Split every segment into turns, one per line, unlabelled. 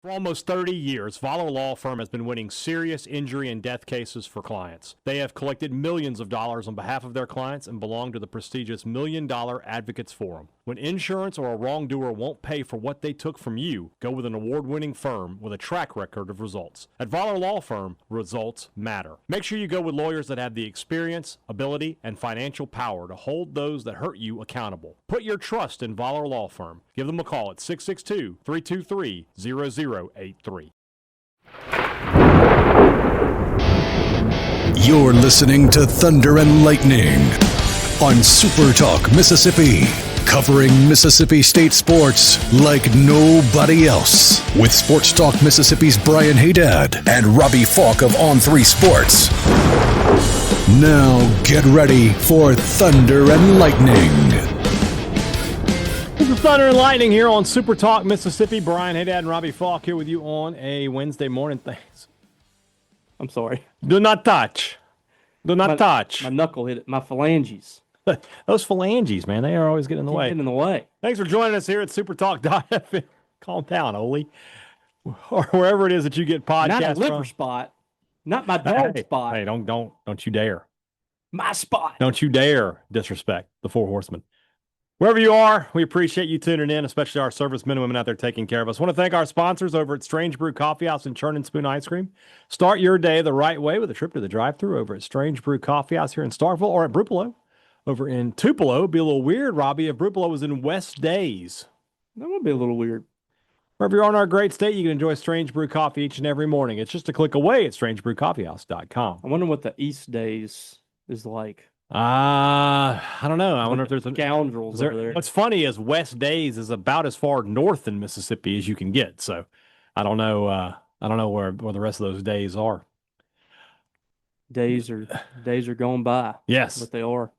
For almost 30 years, Voller Law Firm has been winning serious injury and death cases for clients. They have collected millions of dollars on behalf of their clients and belong to the prestigious $1 Million Advocates Forum. When insurance or a wrongdoer won't pay for what they took from you, go with an award-winning firm with a track record of results. At Voller Law Firm, results matter. Make sure you go with lawyers that have the experience, ability, and financial power to hold those that hurt you accountable. Put your trust in Voller Law Firm. Give them a call at 662-323-0083.
You're listening to Thunder and Lightning on SuperTalk Mississippi, covering Mississippi State sports like nobody else. With Sports Talk Mississippi's Brian Haydad and Robbie Falk of On3 Sports. Now get ready for Thunder and Lightning.
This is Thunder and Lightning here on Super Talk Mississippi. Brian Haydad and Robbie Falk here with you on a Wednesday morning. Thanks.
I'm sorry.
Do not touch. Do not touch.
My knuckle hit it. My phalanges.
Those phalanges, man, they are always getting in the way.
Getting in the way.
Thanks for joining us here at SuperTalk.fm. Calm down, Oli. Or wherever it is that you get podcasts
Not a liver
from.
spot. Not my dog spot.
Hey, don't you dare.
My spot.
Don't you dare disrespect the Four Horsemen. Wherever you are, we appreciate you tuning in, especially our servicemen and women out there taking care of us. I want to thank our sponsors over at Strange Brew Coffee House and Churn and Spoon Ice Cream. Start your day the right way with a trip to the drive-thru over at Strange Brew Coffee House here in Starkville or at Brupolo over in Tupelo. It'd be a little weird, Robbie, if Brupolo was in West Days.
That would be a little weird.
Wherever you're in our great state, you can enjoy Strange Brew Coffee each and every morning. It's just a click away at strangebrewcoffeehouse.com.
I wonder what the East Days is like.
I don't know. I wonder if there's a
scoundrels over there.
What's funny is West Days is about as far north in Mississippi as you can get. So I don't know. I don't know where the rest of those days are.
Days are going by.
Yes,
but they are.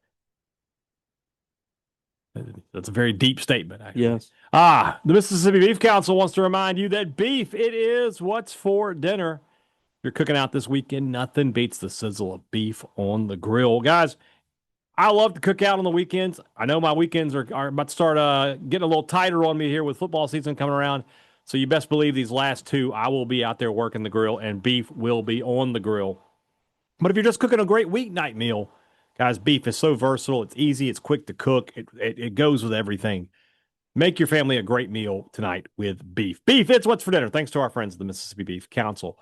That's a very deep statement, actually.
Yes.
The Mississippi Beef Council wants to remind you that beef, it is what's for dinner. If you're cooking out this weekend, nothing beats the sizzle of beef on the grill. Guys, I love to cook out on the weekends. I know my weekends are about to start getting a little tighter on me here with football season coming around. So you best believe these last two, I will be out there working the grill, and beef will be on the grill. But if you're just cooking a great weeknight meal, guys, beef is so versatile. It's easy. It's quick to cook. It goes with everything. Make your family a great meal tonight with beef. Beef, it's what's for dinner. Thanks to our friends at the Mississippi Beef Council.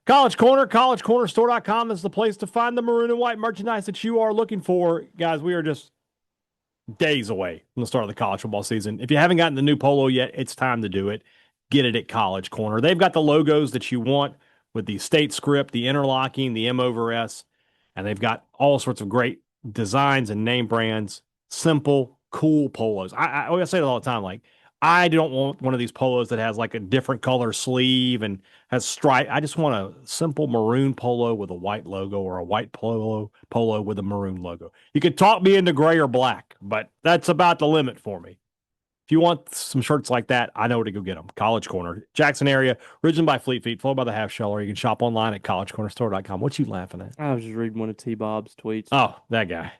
College Corner, collegecornerstore.com is the place to find the maroon and white merchandise that you are looking for. Guys, we are just days away from the start of the college football season. If you haven't gotten the new polo yet, it's time to do it. Get it at College Corner. They've got the logos that you want with the state script, the interlocking, the M over S, and they've got all sorts of great designs and name brands, simple, cool polos. I always say it all the time, like, I don't want one of these polos that has like a different color sleeve and has stripe. I just want a simple maroon polo with a white logo or a white polo with a maroon logo. You could talk me into gray or black, but that's about the limit for me. If you want some shirts like that, I know where to go get them. College Corner, Jackson area, originated by Fleet Feet, followed by the Half Shell, or you can shop online at collegecornerstore.com. What you laughing at?
I was just reading one of T-Bob's tweets.
Oh, that guy.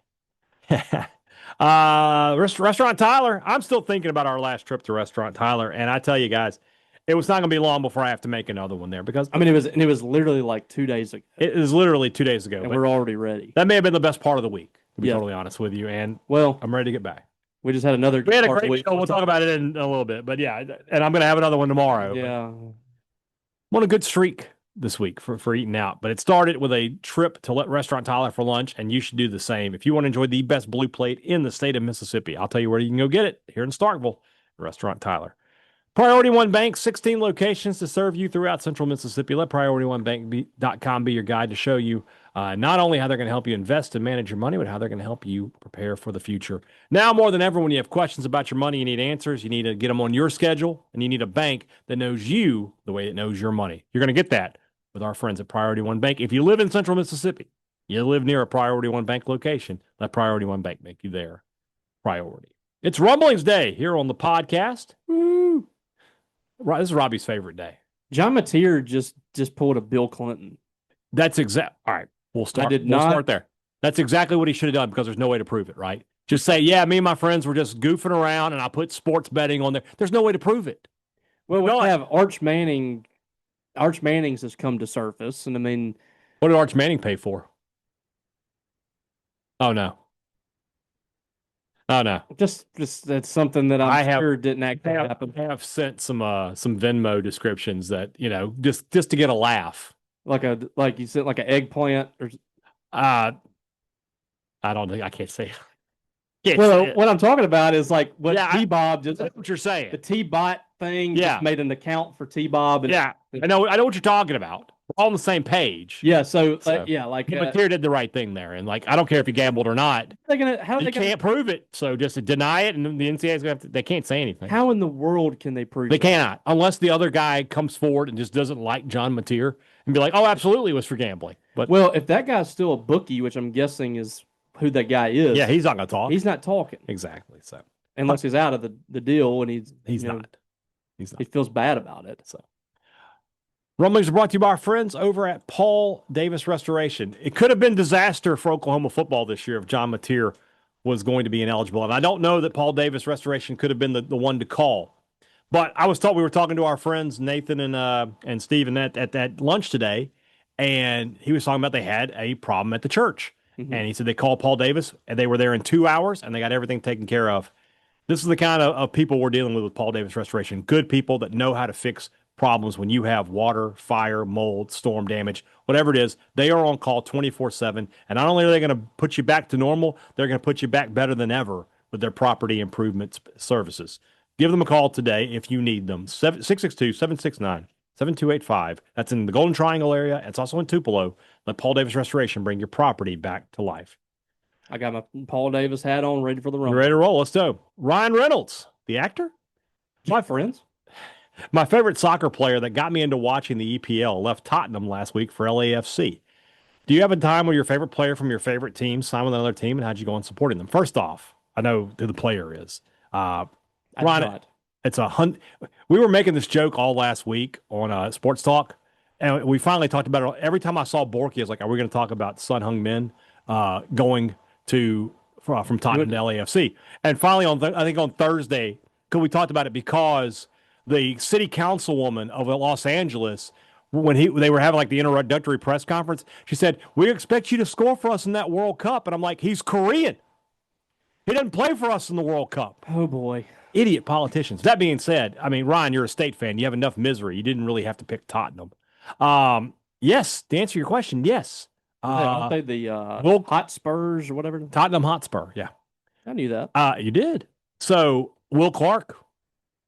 Restaurant Tyler. I'm still thinking about our last trip to Restaurant Tyler, and I tell you guys, it was not going to be long before I have to make another one there because
it was literally like 2 days ago.
It was literally 2 days ago,
and we're already ready.
That may have been the best part of the week, to be totally honest with you. And I'm ready to get back.
We just had another.
We had a great show. We'll talk about it in a little bit, but yeah, and I'm going to have another one tomorrow.
Yeah,
I'm on a good streak this week for eating out, but it started with a trip to Restaurant Tyler for lunch, and you should do the same. If you want to enjoy the best blue plate in the state of Mississippi, I'll tell you where you can go get it, here in Starkville, Restaurant Tyler. Priority One Bank, 16 locations to serve you throughout central Mississippi. Let PriorityOneBank.com be your guide to show you not only how they're going to help you invest and manage your money, but how they're going to help you prepare for the future. Now more than ever, when you have questions about your money, you need answers, you need to get them on your schedule, and you need a bank that knows you the way it knows your money. You're going to get that with our friends at Priority One Bank. If you live in central Mississippi, you live near a Priority One Bank location, let Priority One Bank make you their priority. It's Rumblings Day here on the podcast. Woo! This is Robbie's favorite day.
John Mateer just pulled a Bill Clinton.
That's exact. All right, we'll start. We'll start there. That's exactly what he should have done because there's no way to prove it, right? Just say, yeah, me and my friends were just goofing around and I put sports betting on there. There's no way to prove it.
Well, we
No,
have Arch Manning. Arch Manning's has come to surface, and I mean,
what did Arch Manning pay for? Oh no. Oh no.
just that's something that
I
I'm
have
sure didn't actually
have,
happen.
have sent some Venmo descriptions that, just to get a laugh.
Like you said, like an eggplant or.
Uh I don't think I can't say. Can't say
Well,
it.
what I'm talking about is like what
Yeah,
T-Bob just
That's what you're saying.
the T-Bot thing
Yeah.
just made an account for T-Bob. And
Yeah. I know what you're talking about. We're all on the same page.
yeah, so
So,
yeah, like
McTeer did the right thing there. And like I don't care if he gambled or not.
how are
You
they gonna
can't prove it. So just to deny it, and the NCAA is gonna they can't say anything.
how in the world can they prove
They
it?
cannot, unless the other guy comes forward and just doesn't like John Mateer and be like, "Oh, absolutely, it was for gambling." But
Well, if that guy's still a bookie, which I'm guessing is who that guy is,
yeah, he's not gonna talk.
he's not talking
Exactly. So
unless he's out of the deal and
he's not. He's not.
he feels bad about it.
So rumblings are brought to you by our friends over at Paul Davis Restoration. It could have been disaster for Oklahoma football this year if John Mateer was going to be ineligible, and I don't know that Paul Davis Restoration could have been the one to call. But I was told we were talking to our friends Nathan and Steven at that lunch today, and he was talking about they had a problem at the church.
Mhm.
And he said they called Paul Davis, and they were there in 2 hours, and they got everything taken care of. This is the kind of people we're dealing with Paul Davis Restoration. Good people that know how to fix problems when you have water, fire, mold, storm damage, whatever it is. They are on call 24/7. And not only are they going to put you back to normal, they're going to put you back better than ever with their property improvement services. Give them a call today if you need them. 662-769-7285. That's in the Golden Triangle area. It's also in Tupelo. Let Paul Davis Restoration bring your property back to life.
I got my Paul Davis hat on, ready for the run.
You ready to roll? Let's go. Ryan Reynolds, the actor?
My friends.
My favorite soccer player that got me into watching the EPL left Tottenham last week for LAFC. Do you have a time when your favorite player from your favorite team signed with another team, and how'd you go on supporting them? First off, I know who the player is.
I
Ron,
did not.
it's we were making this joke all last week on Sports Talk, and we finally talked about it. Every time I saw Borky, I was like, "Are we going to talk about Sun Hung Min going from Tottenham to LAFC?" And finally, I think on Thursday, because we talked about it because the city councilwoman of Los Angeles, when they were having like the introductory press conference, she said, "We expect you to score for us in that World Cup," and I'm like, "He's Korean. He doesn't play for us in the World Cup."
Oh boy.
Idiot politicians. That being said, I mean, Ryan, you're a State fan. You have enough misery. You didn't really have to pick Tottenham. Yes, to answer your question, yes.
Aren't they the Hot Spurs or whatever?
Tottenham Hotspur, yeah.
I knew that.
You did. So Will Clark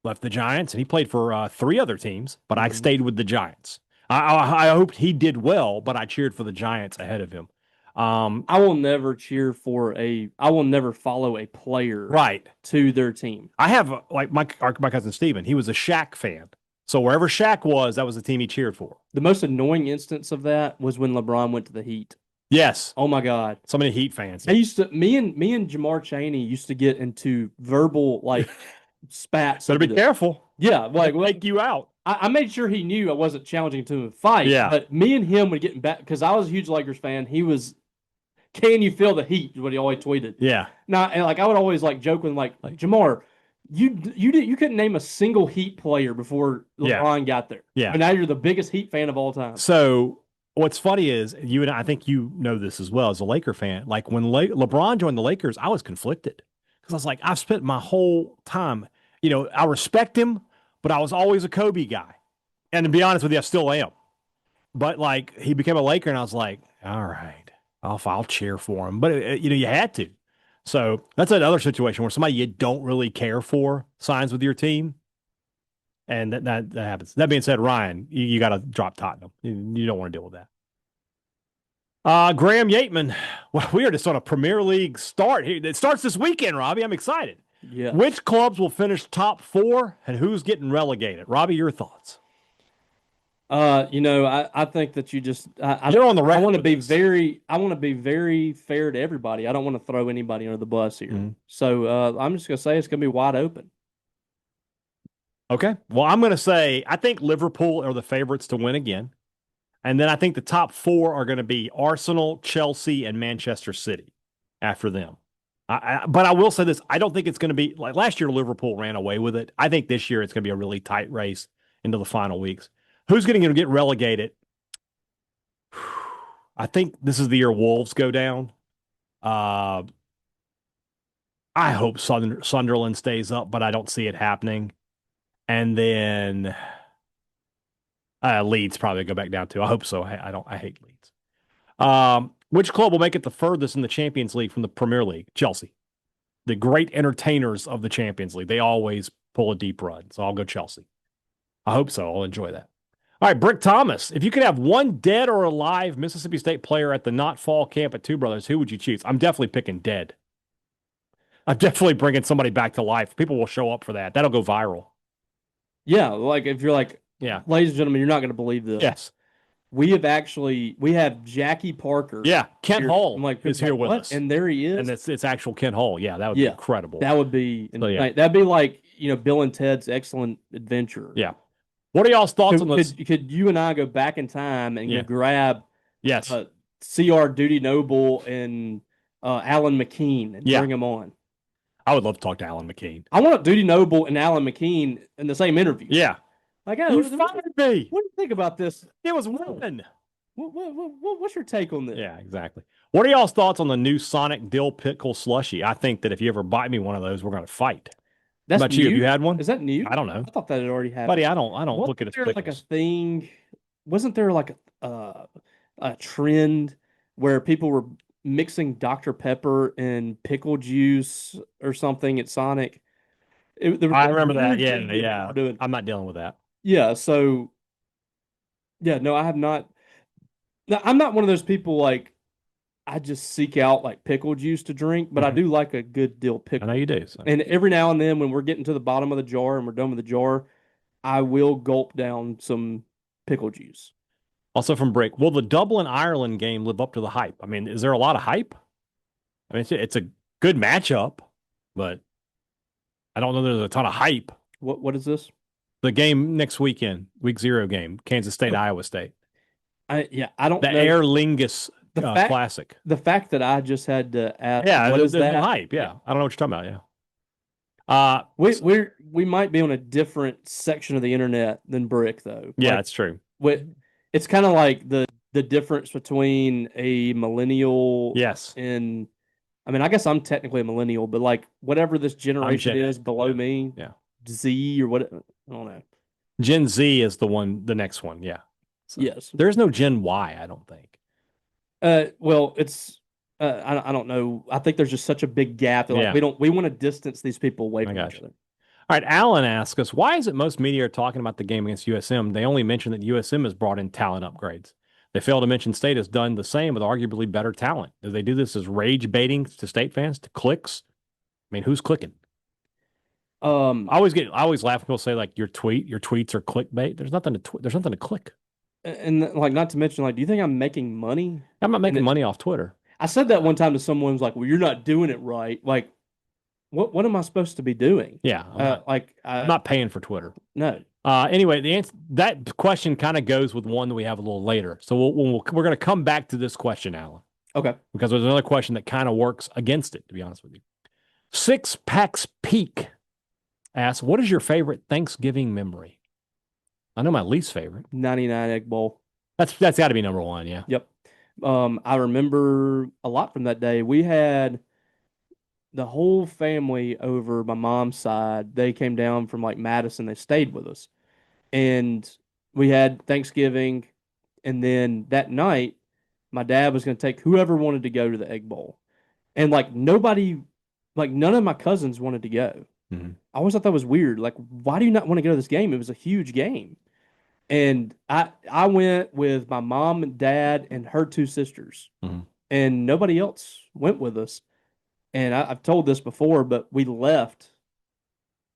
left the Giants, and he played for 3 other teams, but I stayed with the Giants. I hoped he did well, but I cheered for the Giants ahead of him.
I will never I will never follow a player
Right.
to their team.
I have, like, my cousin Steven, he was a Shaq fan. So wherever Shaq was, that was the team he cheered for.
The most annoying instance of that was when LeBron went to the Heat.
Yes.
Oh my God.
So many Heat fans.
Me and Jamar Chaney used to get into verbal like spats.
Better be careful.
Yeah, like
Take you out.
I made sure he knew I wasn't challenging him to a fight.
Yeah.
But me and him would get back because I was a huge Lakers fan. He was, "Can you feel the heat?" is what he always tweeted.
Yeah.
Now, and like I would always like joke with him, like Jamar, you couldn't name a single Heat player before LeBron got there.
Yeah.
And now you're the biggest Heat fan of all time.
So what's funny is you and I think you know this as well as a Laker fan. Like when LeBron joined the Lakers, I was conflicted because I was like, I've spent my whole time, I respect him, but I was always a Kobe guy. And to be honest with you, I still am. But like he became a Laker, and I was like, all right, I'll cheer for him. But you had to. So that's another situation where somebody you don't really care for signs with your team, and that happens. That being said, Ryan, you got to drop Tottenham. You don't want to deal with that. Graham Yateman, well, we are just on a Premier League start here. It starts this weekend, Robbie. I'm excited.
Yeah.
Which clubs will finish top 4, and who's getting relegated? Robbie, your thoughts?
I think that you just
You're on the record.
I want to be very fair to everybody. I don't want to throw anybody under the bus here.
Mm-hmm.
So I'm just gonna say it's gonna be wide open.
Okay. Well, I'm gonna say I think Liverpool are the favorites to win again. And then I think the top 4 are going to be Arsenal, Chelsea, and Manchester City after them. But I will say this. I don't think it's going to be like last year Liverpool ran away with it. I think this year it's going to be a really tight race. into the final weeks. Who's going to get relegated? I think this is the year Wolves go down. I hope Sunderland stays up, but I don't see it happening. And then Leeds probably go back down too. I hope so. I hate Leeds. Which club will make it the furthest in the Champions League from the Premier League? Chelsea. The great entertainers of the Champions League. They always pull a deep run. So I'll go Chelsea. I hope so. I'll enjoy that. All right, Brick Thomas. If you could have one dead or alive Mississippi State player at the Not Fall camp at Two Brothers, who would you choose? I'm definitely picking dead. I'm definitely bringing somebody back to life. People will show up for that. That'll go viral.
Yeah, like if you're like,
yeah,
ladies and gentlemen, you're not going to believe this.
Yes.
We have Jackie Parker.
Yeah, Kent Hull is here with
what?
us.
And there he is.
And it's actual Kent Hull. Yeah, that would be incredible.
That would be That'd be like, Bill and Ted's Excellent Adventure.
Yeah. What are y'all's thoughts on this?
Could you and I go back in time and grab
C.R.
Duty Noble and Alan McKean and bring them on?
I would love to talk to Alan McKean.
I want Duty Noble and Alan McKean in the same interview.
Yeah.
Like,
you fired me.
What do you think about this?
It was one.
What's your take on this?
Yeah, exactly. What are y'all's thoughts on the new Sonic Dill Pickle Slushy? I think that if you ever buy me one of those, we're going to fight.
That's
about
new?
you? Have you had one?
Is that new?
I don't know.
I thought that had already happened.
Buddy, I don't look at it.
Wasn't there like a thing? Wasn't there like a trend where people were mixing Dr. Pepper and pickle juice or something at Sonic?
I remember that. Yeah. I'm not dealing with that.
Yeah. So, no, I have not. Now, I'm not one of those people like I just seek out like pickle juice to drink, but I do like a good dill pickle.
I know you do. So.
And every now and then when we're getting to the bottom of the jar and we're done with the jar, I will gulp down some pickle juice.
Also from Brick, will the Dublin-Ireland game live up to the hype? I mean, is there a lot of hype? I mean, it's a good matchup, but I don't know there's a ton of hype.
What is this?
The game next weekend, week 0 game, Kansas State, Iowa State.
I don't know.
The Aer Lingus Classic.
The fact that I just had to ask,
what is that? Hype, yeah. I don't know what you're talking about,
we might be on a different section of the internet than Brick, though.
Yeah, that's true.
It's kind of like the difference between a millennial and I mean, I guess I'm technically a millennial, but like whatever this generation is below me, Z or what, I don't know.
Gen Z is the next one, yeah. So,
yes.
There's no Gen Y, I don't think.
Well, it's I don't know. I think there's just such a big gap that we want to distance these people away from each other.
All right, Alan asks us, why is it most media are talking about the game against USM? They only mention that USM has brought in talent upgrades. They fail to mention State has done the same with arguably better talent. Do they do this as rage baiting to State fans, to clicks? I mean, who's clicking? I always laugh when people say like your tweets are clickbait. There's nothing to click.
And like, not to mention, like, do you think I'm making money?
I'm not making money off Twitter.
I said that one time to someone who's like, well, you're not doing it right. Like, what am I supposed to be doing?
Yeah. I'm not paying for Twitter.
No.
Anyway, the answer, that question kind of goes with one that we have a little later. So we're going to come back to this question, Alan.
Okay.
Because there's another question that kind of works against it, to be honest with you. Six Packs Peak asks, what is your favorite Thanksgiving memory? I know my least favorite.
99 Egg Bowl.
That's got to be number one, yeah.
Yep. I remember a lot from that day. We had the whole family over my mom's side. They came down from like Madison. They stayed with us. And we had Thanksgiving. And then that night, my dad was going to take whoever wanted to go to the Egg Bowl. And like none of my cousins wanted to go.
Mm-hmm.
I always thought that was weird. Like, why do you not want to go to this game? It was a huge game. And I went with my mom and dad and her two sisters.
Mm-hmm.
And nobody else went with us. And I've told this before, but we left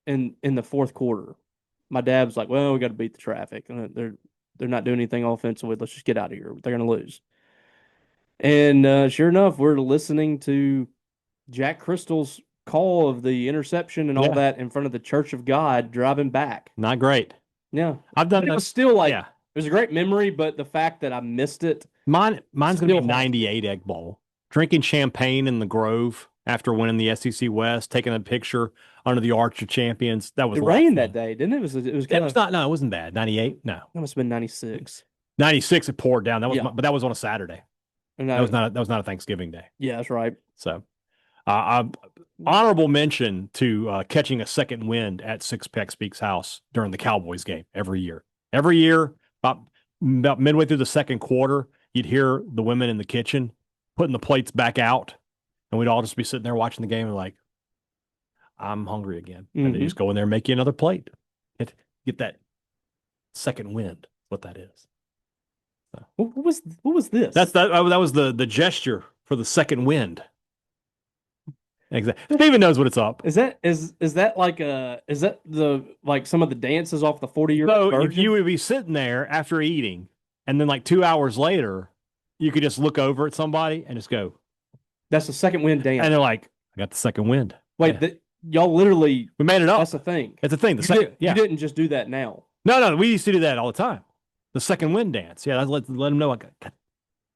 in the fourth quarter. My dad was like, well, we got to beat the traffic. They're not doing anything offensively. Let's just get out of here. They're going to lose. And sure enough, we're listening to Jack Crystal's call of the interception and all that in front of the Church of God driving back.
Not great.
Yeah.
I've done
it.
It
was still like, it was a great memory, but the fact that I missed it.
Mine's going to be 98 Egg Bowl. Drinking champagne in the Grove after winning the SEC West, taking a picture under the Arch of Champions. That was
It
a lot of
rained
fun.
that day, didn't it? It was
It
kind
was
of
not. No, it wasn't bad. 98. No,
that must have been 96.
96. It poured down. That was,
Yeah.
but that was on a Saturday.
And
That was not. That was not a Thanksgiving day.
yeah, that's right.
So, honorable mention to catching a second wind at Six Pack Speaks house during the Cowboys game every year. Every year, about midway through the second quarter, you'd hear the women in the kitchen putting the plates back out, and we'd all just be sitting there watching the game and like, I'm hungry again. And they just go in there and make you another plate. Get that second wind. What that is. So.
What was this?
That was the gesture for the second wind. Exactly. Steven knows what it's up.
Is that the like some of the dances off the 40-year
So
version?
if you would be sitting there after eating, and then like 2 hours later, you could just look over at somebody and just go.
That's the second wind dance.
And they're like, I got the second wind.
Wait,
yeah.
Y'all literally
we made it up.
That's the thing.
It's a thing.
You didn't just do that now.
No, we used to do that all the time. The second wind dance. Yeah, let them know.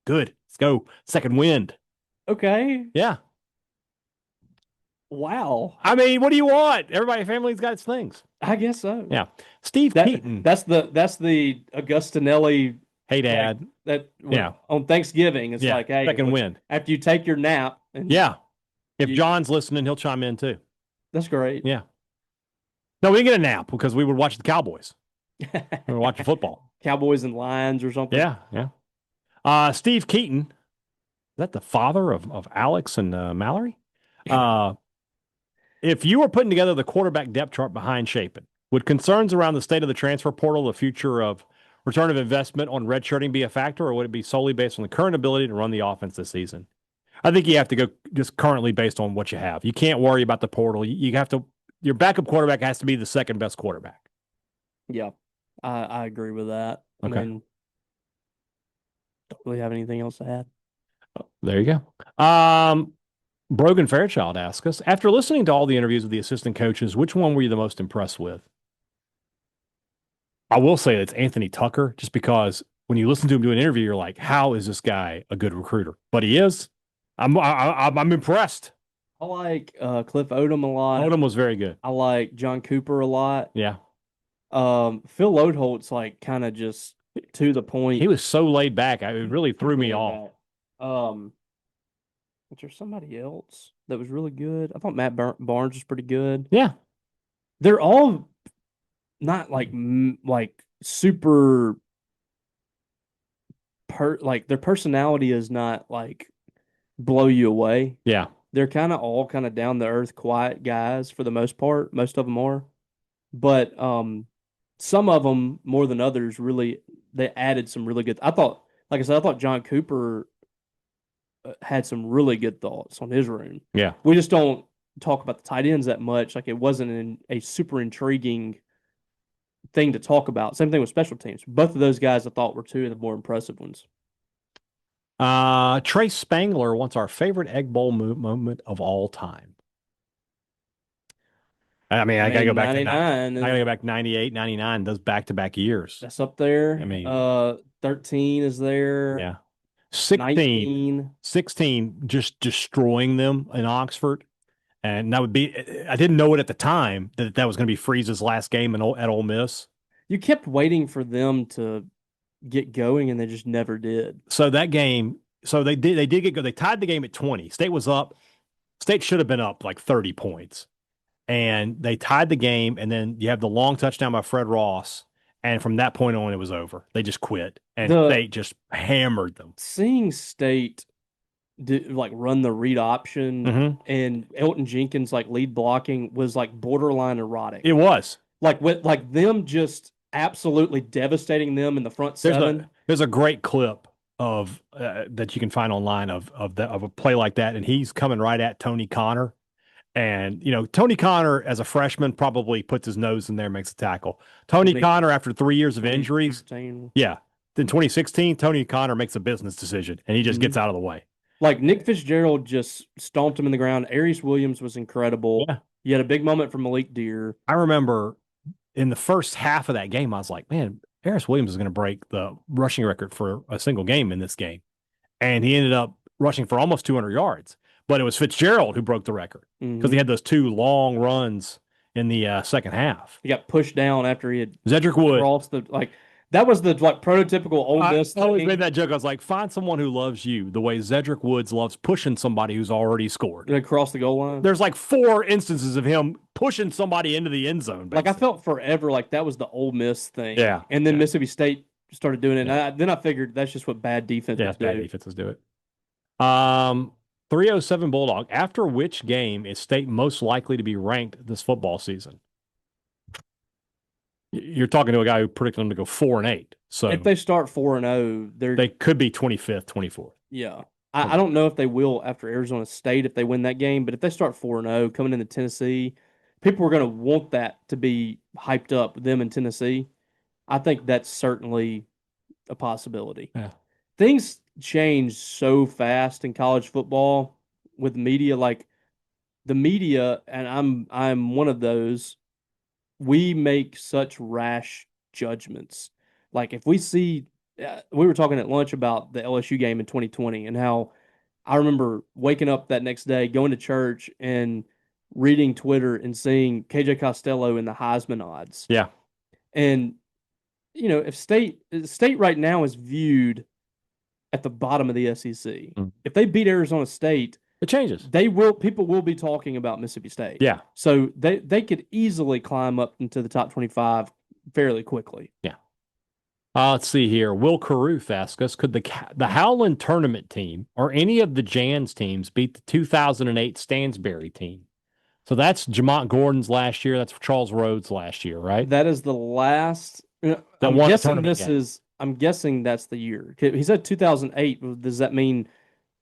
Good. Let's go. Second wind.
Okay.
Yeah.
Wow.
I mean, what do you want? Family's got its things.
I guess so.
Yeah. Steve Keaton.
That's the Augustinelli.
Hey, Dad.
On Thanksgiving, it's like, hey,
second wind.
After you take your nap. And
if John's listening, he'll chime in too.
That's great.
Yeah. No, we didn't get a nap because we would watch the Cowboys. We were watching football.
Cowboys and Lions or something.
Yeah. Steve Keaton. Is that the father of Alex and Mallory? If you were putting together the quarterback depth chart behind Shapen, would concerns around the state of the transfer portal, the future of return of investment on redshirting be a factor, or would it be solely based on the current ability to run the offense this season? I think you have to go just currently based on what you have. You can't worry about the portal. You have to. Your backup quarterback has to be the second best quarterback.
Yeah, I agree with that.
Okay.
I mean, don't really have anything else to add.
There you go. Brogan Fairchild asks us, after listening to all the interviews with the assistant coaches, which one were you the most impressed with? I will say it's Anthony Tucker, just because when you listen to him do an interview, you're like, how is this guy a good recruiter? But he is. I'm impressed.
I like Cliff Odom a lot.
Odom was very good.
I like John Cooper a lot.
Yeah.
Phil Lodeholt's like kind of just to the point.
He was so laid back. It really threw me off.
Was there somebody else that was really good? I thought Matt Barnes was pretty good.
Yeah.
They're all not like super their personality is not like blow you away.
Yeah.
They're kind of all kind of down to earth, quiet guys for the most part. Most of them are. But some of them more than others really they added some really good. I thought John Cooper had some really good thoughts on his room.
Yeah.
We just don't talk about the tight ends that much. Like it wasn't a super intriguing thing to talk about. Same thing with special teams. Both of those guys I thought were two of the more impressive ones.
Trey Spangler wants our favorite Egg Bowl moment of all time. I mean, I got to go back
99.
I got to go back 98, 99, those back-to-back years.
That's up there.
I mean,
13 is there.
Yeah. 16 just destroying them in Oxford. And that would be, I didn't know it at the time that was going to be Freeze's last game at Ole Miss.
You kept waiting for them to get going, and they just never did.
So that game, they did get go. They tied the game at 20. State was up. State should have been up like 30 points. And they tied the game, and then you have the long touchdown by Fred Ross. And from that point on, it was over. They just quit, and State just hammered them.
Seeing State run the read option and Elton Jenkins lead blocking was borderline erotic.
It was
with them just absolutely devastating them in the front seven.
There's a great clip of that you can find online of a play like that, and he's coming right at Tony Connor. And, Tony Connor, as a freshman, probably puts his nose in there and makes a tackle. Tony Connor, after 3 years of injuries, in 2016, Tony Connor makes a business decision, and he just gets out of the way. Nick
Fitzgerald just stomped him in the ground. Aries Williams was incredible.
Yeah.
You had a big moment from Malik Deer.
I remember in the first half of that game, I was like, man, Aries Williams is going to break the rushing record for a single game in this game. And he ended up rushing for almost 200 yards. but it was Fitzgerald who broke the record because he had those 2 long runs in the second half.
He got pushed down after he had
Zedrick Wood.
crossed that was the prototypical Ole Miss
I always
thing.
made that joke. I was like, find someone who loves you the way Zedrick Woods loves pushing somebody who's already scored.
Across the goal line.
There's like 4 instances of him pushing somebody into the end zone.
Basically. I felt forever like that was the Ole Miss thing.
Yeah.
And then Mississippi State started doing it. And then I figured that's just what bad defenses do.
Bad defenses do it. 307 Bulldog. After which game is State most likely to be ranked this football season? You're talking to a guy who predicted them to go 4-8. So
if they start 4-0,
they could be 25th, 24th.
Yeah. I don't know if they will after Arizona State if they win that game, but if they start 4-0 coming into Tennessee, people are going to want that to be hyped up, them in Tennessee. I think that's certainly a possibility.
Yeah.
Things change so fast in college football with media. Like the media, and I'm one of those, we make such rash judgments. Like if we see, we were talking at lunch about the LSU game in 2020 and how I remember waking up that next day, going to church and reading Twitter and seeing KJ Costello in the Heisman odds.
Yeah.
And, if State right now is viewed at the bottom of the SEC, if they beat Arizona State,
it changes.
People will be talking about Mississippi State.
Yeah.
So they could easily climb up into the top 25 fairly quickly.
Yeah. Let's see here. Will Caruth asks us, could the Howland tournament team or any of the Jans teams beat the 2008 Stansbury team? So that's Jamont Gordon's last year. That's Charles Rhodes last year, right?
That is the last. I'm guessing that's the year. He said 2008. Does that mean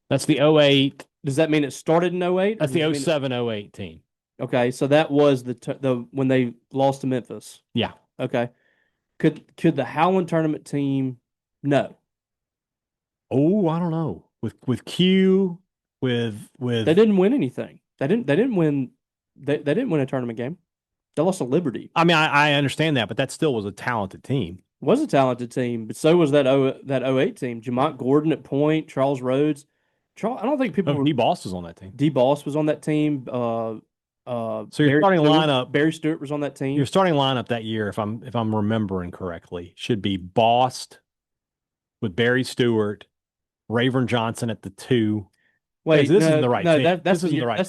that's the 08?
Does that mean it started in 08?
That's the 07-08 team.
Okay, so that was the when they lost to Memphis.
Yeah.
Okay. Could the Howland tournament team? No.
Oh, I don't know. With Q, with
they didn't win anything. They didn't win. They didn't win a tournament game. They lost to Liberty.
I mean, I understand that, but that still was a talented team.
It was a talented team, but so was that 08 team. Jamont Gordon at point, Charles Rhodes. I don't think people.
D. Boss was on that team.
D. Boss was on that team. So
your starting lineup.
Barry Stewart was on that team.
Your starting lineup that year, if I'm remembering correctly, should be Boss with Barry Stewart, Rayburn Johnson at the 2.
Wait,
this isn't the right team.
That's the year after. That's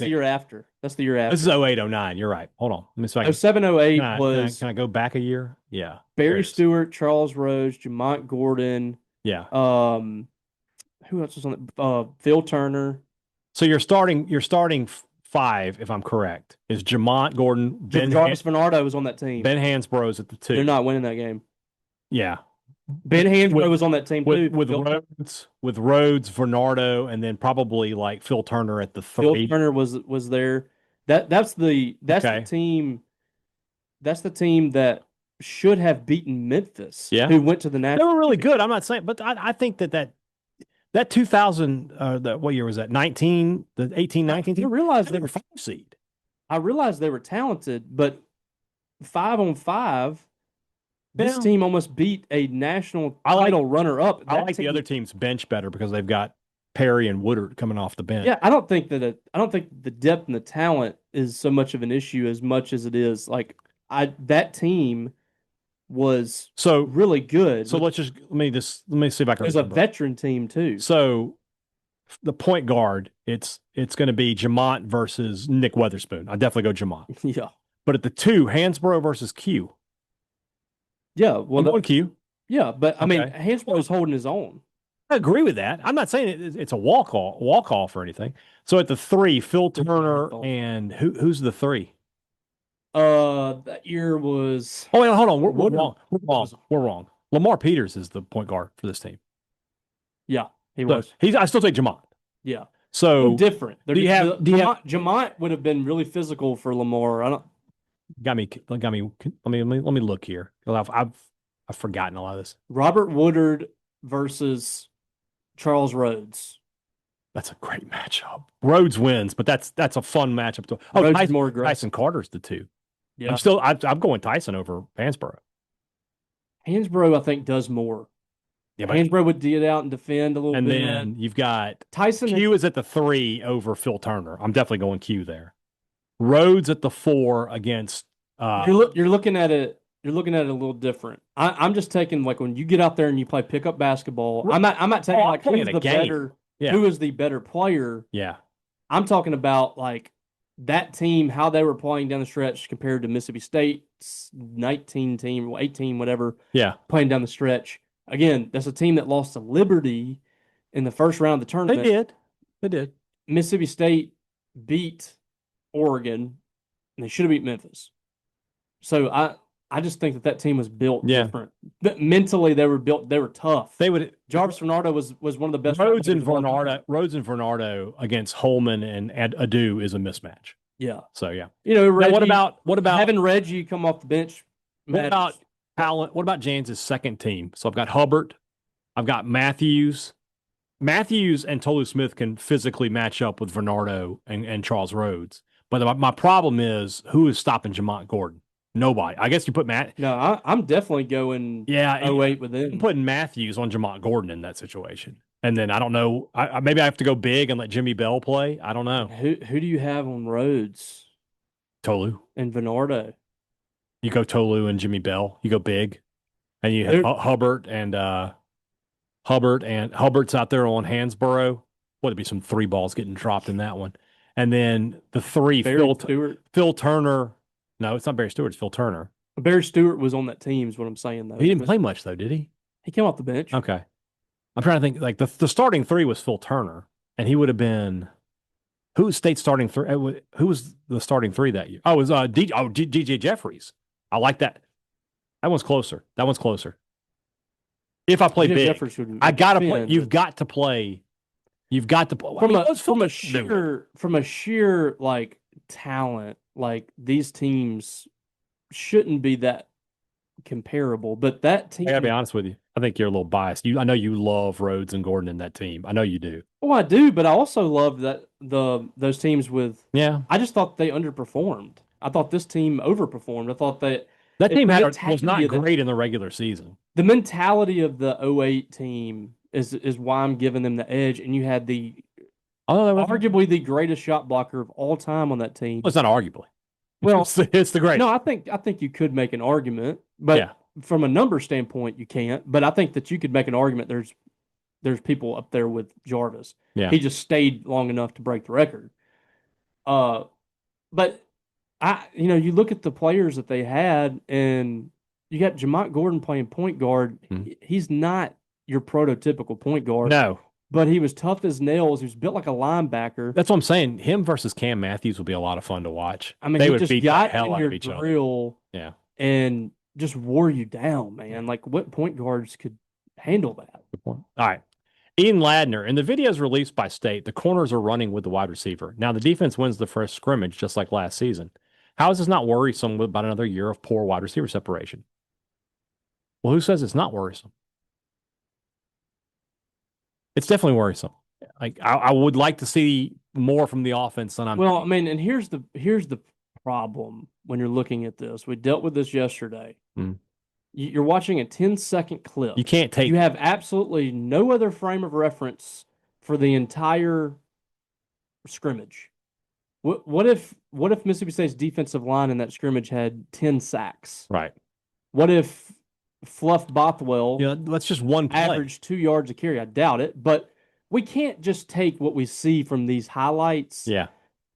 the year after.
This is 08-09. You're right. Hold on. Let me see.
07-08 was.
Can I go back a year? Yeah.
Barry Stewart, Charles Rhodes, Jamont Gordon.
Yeah.
Who else was on it? Phil Turner.
So your starting 5, if I'm correct, is Jamont Gordon.
Jarvis Bernardo was on that team.
Ben Hansbrough's at the 2.
They're not winning that game.
Yeah.
Ben Hansbrough was on that team too.
With Rhodes, Bernardo, and then probably like Phil Turner at the 3.
Phil Turner was there. That's the team. That's the team that should have beaten Memphis.
Yeah.
Who went to the national.
They were really good. I'm not saying, but I think that 2000. What year was that? 19, the 18-19 team.
I realized
they were 5 seed.
I realized they were talented, but 5-on-5. This team almost beat a national title runner-up.
I like the other team's bench better because they've got Perry and Woodard coming off the bench.
Yeah, I don't think the depth and the talent is so much of an issue as much as it is that team was really good.
So let me see if I can.
There's a veteran team too.
So the point guard, it's going to be Jamont versus Nick Weatherspoon. I definitely go Jamont.
Yeah,
but at the 2, Hansbrough versus Q.
Yeah, well,
I'm going Q.
Yeah, but I mean, Hansbrough is holding his own.
I agree with that. I'm not saying it's a walk off or anything. So at the 3, Phil Turner and who's the 3?
That year was.
Oh wait, hold on. We're wrong. We're wrong. Lamar Peters is the point guard for this team.
Yeah, he was.
I still take Jamont.
Yeah.
So
different. Jamont would have been really physical for Lamar. I don't.
Got me. Let me look here. I've forgotten a lot of this.
Robert Woodard versus Charles Rhodes.
That's a great matchup. Rhodes wins, but that's a fun matchup. Tyson Carter's the 2.
Yeah.
I'm going Tyson over Hansbrough.
Hansbrough, I think, does more.
Yeah, but
Hansbrough would get out and defend a little
and
bit.
then you've got
Tyson
Q is at the 3 over Phil Turner. I'm definitely going Q there. Rhodes at the 4 against.
You're looking at it. You're looking at it a little different. I'm just taking like when you get out there and you play pickup basketball. I'm not taking
I'm
like
playing
who's
a
the
game.
better,
Yeah.
who is the better player.
Yeah.
I'm talking about like that team, how they were playing down the stretch compared to Mississippi State's 19 team, 18, whatever.
Yeah.
Playing down the stretch. Again, that's a team that lost to Liberty in the first round of the tournament.
They did.
Mississippi State beat Oregon, and they should have beat Memphis. So I just think that team was built different. But mentally, they were built. They were tough. Jarvis Bernardo was one of the best.
Rhodes and Bernardo against Holman and Adu is a mismatch.
Yeah.
So yeah.
Reggie,
now, what about
having Reggie come off the bench?
What about talent? What about James' second team? So I've got Hubbard, I've got Matthews. Matthews and Tolu Smith can physically match up with Bernardo and Charles Rhodes. But my problem is who is stopping Jamont Gordon? Nobody. I guess you put Matt.
No, I'm definitely going 08 with him.
I'm putting Matthews on Jamont Gordon in that situation. And then I don't know. Maybe I have to go big and let Jimmy Bell play. I don't know.
Who do you have on Rhodes?
Tolu.
And Bernardo.
You go Tolu and Jimmy Bell. You go big. And you have Hubbard and Hubbard's out there on Hansborough. What would be some 3 balls getting dropped in that one. And then the 3, Phil Turner. No, it's not Barry Stewart. It's Phil Turner.
Barry Stewart was on that team is what I'm saying, though.
He didn't play much, though, did he?
He came off the bench.
Okay. I'm trying to think. Like, the starting 3 was Phil Turner, and he would have been – who was State starting 3? Who was the starting 3 that year? Oh, it was DJ Jeffries. I like that. That one's closer. If I play big, I got to play. You've got to play. You've got to play.
From a sheer, like, talent, like these teams shouldn't be that comparable, but that team.
I gotta be honest with you. I think you're a little biased. I know you love Rhodes and Gordon in that team. I know you do.
Oh, I do, but I also love those teams with.
Yeah.
I just thought they underperformed. I thought this team overperformed. I thought that
team was not great in the regular season.
The mentality of the 08 team is why I'm giving them the edge, and you had arguably the greatest shot blocker of all time on that team.
Well, it's not arguably.
Well,
it's the greatest.
No, I think you could make an argument, but from a number standpoint, you can't. But I think that you could make an argument. There's people up there with Jarvis.
Yeah,
he just stayed long enough to break the record. But you look at the players that they had, and you got Jamont Gordon playing point guard. Mm-hmm. He's not your prototypical point guard.
No.
But he was tough as nails. He was built like a linebacker.
That's what I'm saying. Him versus Cam Matthews would be a lot of fun to watch.
I mean,
they
he
would
just
beat
got
the hell
in
out
your
of each
drill,
other.
and just wore you down, man. Like, what point guards could handle that?
Good point. All right. Ian Ladner, in the videos released by State, the corners are running with the wide receiver. Now, the defense wins the first scrimmage, just like last season. How is this not worrisome about another year of poor wide receiver separation? Well, who says it's not worrisome? It's definitely worrisome. Like, I would like to see more from the offense than I'm.
Well, I mean, and here's the problem when you're looking at this. We dealt with this yesterday.
Mm.
You're watching a 10-second clip.
You can't take.
You have absolutely no other frame of reference for the entire scrimmage. What if Mississippi State's defensive line in that scrimmage had 10 sacks?
Right.
What if Fluff Bothwell?
That's just one play.
Average 2 yards a carry. I doubt it, but we can't just take what we see from these highlights,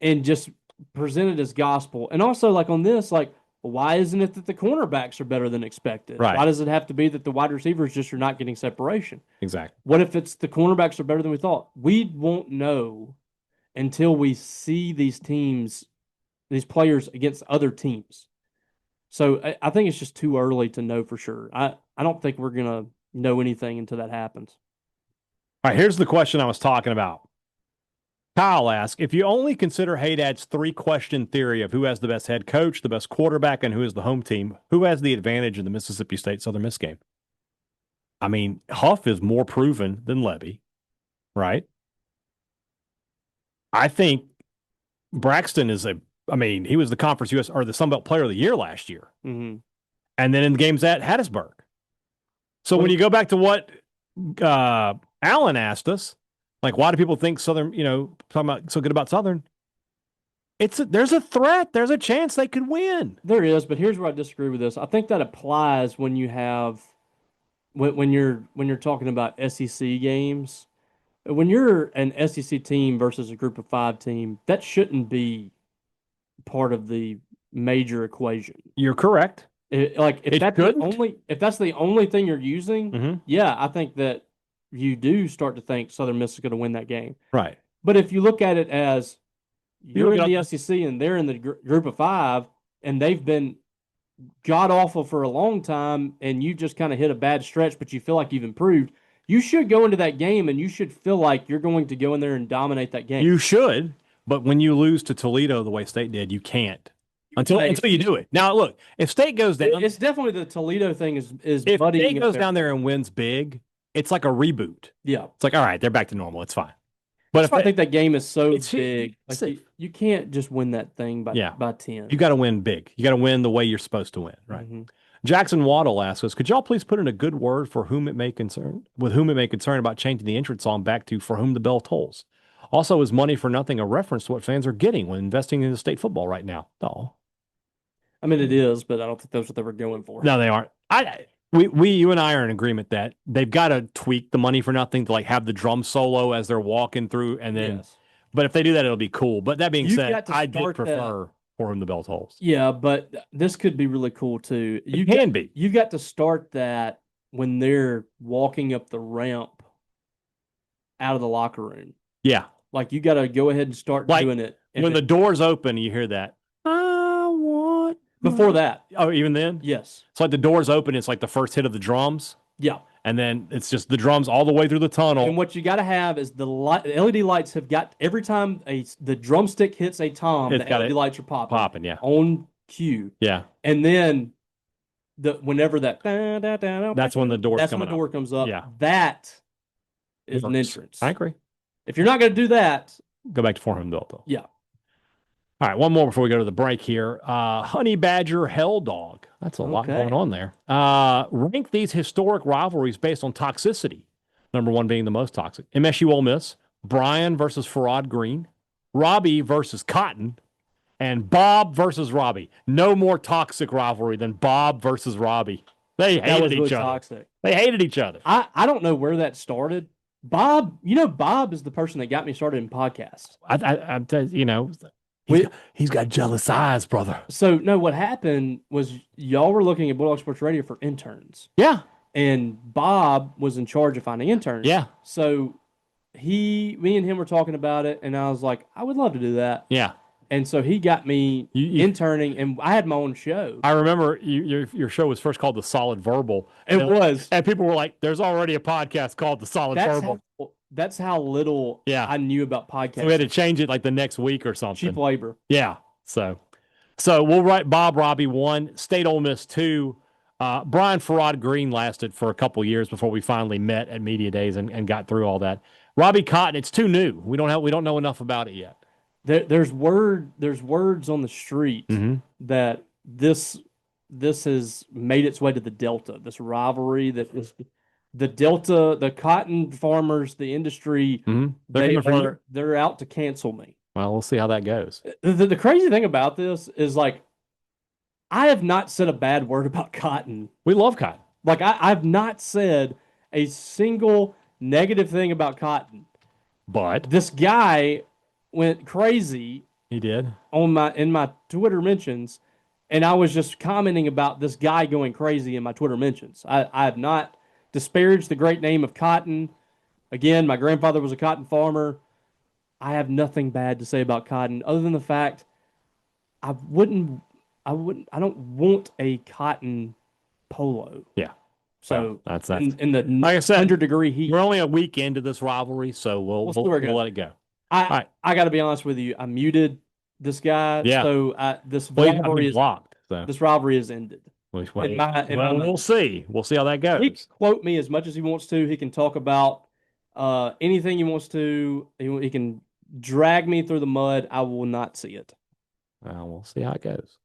and just present it as gospel. And also, like on this, like, why isn't it that the cornerbacks are better than expected?
Right.
Why does it have to be that the wide receivers just are not getting separation?
Exactly.
What if it's the cornerbacks are better than we thought? We won't know until we see these players against other teams. So I think it's just too early to know for sure. I don't think we're going to know anything until that happens.
All right, here's the question I was talking about. Kyle asked, if you only consider Haydad's 3-question theory of who has the best head coach, the best quarterback, and who is the home team, who has the advantage in the Mississippi State Southern Miss game? I mean, Huff is more proven than Levy, right? I think Braxton he was the Conference US or the Sun Belt Player of the Year last year.
Mm-hmm.
And then in the games at Hattiesburg. So when you go back to what Alan asked us, like, why do people think Southern, talking about so good about Southern? There's a threat. There's a chance they could win.
There is, but here's where I disagree with this. I think that applies when you have when you're talking about SEC games. When you're an SEC team versus a group of five team, that shouldn't be part of the major equation.
You're correct.
Like
It shouldn't.
if that's the only thing you're using,
Mm-hmm.
yeah, I think that you do start to think Southern Miss is going to win that game.
Right.
But if you look at it as you're
look
in
at
the SEC and they're in the group of five, and they've been god awful for a long time, and you just kind of hit a bad stretch, but you feel like you've improved, you should go into that game and you should feel like you're going to go in there and dominate that game.
You should, but when you lose to Toledo the way State did, you can't until you do it. Now, look, if State goes down,
it's definitely the Toledo thing is
if
buddying
State goes down there and wins big, it's like a reboot.
Yeah,
it's like, all right, they're back to normal. It's fine. But
I think that game is so big,
like
you can't just win that thing by 10.
You got to win big. You got to win the way you're supposed to win, right?
Mm-hmm.
Jackson Waddle asks us, could y'all please put in a good word for whom it may concern, about changing the entrance song back to For Whom the Bell Tolls? Also, is Money for Nothing a reference to what fans are getting when investing in the state football right now? No.
I mean, it is, but I don't think that's what they were going for.
No, they aren't. You and I are in agreement that they've got to tweak the Money for Nothing to like have the drum solo as they're walking through, and then. Yes. But if they do that, it'll be cool. But that being said, I did prefer For Whom the Bell Tolls.
Yeah, but this could be really cool too.
It can be.
You got to start that when they're walking up the ramp out of the locker room.
Yeah.
Like you got to go ahead and start doing it.
When the doors open, you hear that.
Before that.
Oh, even then?
Yes.
It's like the doors open. It's like the first hit of the drums.
Yeah.
And then it's just the drums all the way through the tunnel.
And what you got to have is the LED lights have got every time the drumstick hits a tom, the LED lights are popping.
Yeah.
On cue.
Yeah.
And then whenever that
that's when the door
comes up.
Yeah.
That is an entrance.
I agree.
If you're not going to do that,
go back to For Whom the Bell Tolls.
Yeah.
All right, one more before we go to the break here. Honey Badger Hell Dog. That's a lot going on there. Rank these historic rivalries based on toxicity. Number one being the most toxic. MSU Ole Miss, Brian versus Farad Green, Robbie versus Cotton, and Bob versus Robbie. No more toxic rivalry than Bob versus Robbie. They hated each other. Toxic. They hated each other.
I don't know where that started. Bob, Bob is the person that got me started in podcasts.
He's got jealous eyes, brother.
So, no, what happened was y'all were looking at Bulldog Sports Radio for interns.
Yeah.
And Bob was in charge of finding interns.
Yeah.
So, me and him were talking about it, and I was like, I would love to do that.
Yeah.
And so he got me interning, and I had my own show.
I remember your show was first called The Solid Verbal.
It was.
And people were like, there's already a podcast called The Solid Verbal.
That's how little I knew about podcasts.
So we had to change it like the next week or something.
Cheap labor.
Yeah. So we'll write Bob Robbie 1, State Ole Miss 2. Brian Farad Green lasted for a couple years before we finally met at Media Days and got through all that. Robbie Cotton, it's too new. We don't know enough about it yet.
There's words on the street that this has made its way to the Delta. This rivalry that is the Delta, the cotton farmers, the industry. They're out to cancel me.
Well, we'll see how that goes.
The crazy thing about this is like I have not said a bad word about cotton.
We love cotton.
Like I've not said a single negative thing about cotton.
But
this guy went crazy.
He did
in my Twitter mentions, and I was just commenting about this guy going crazy in my Twitter mentions. I have not disparaged the great name of cotton. Again, my grandfather was a cotton farmer. I have nothing bad to say about cotton other than the fact I don't want a cotton polo.
Yeah.
So
well, that's
in the like I said, 100-degree heat.
We're only a week into this rivalry, so we'll let it go.
I got to be honest with you. I muted this guy.
Yeah.
So this rivalry is
blocked. So.
This rivalry is ended.
We'll see. We'll see how that goes.
He can quote me as much as he wants to. He can talk about anything he wants to. He can drag me through the mud. I will not see it.
We'll see how it goes.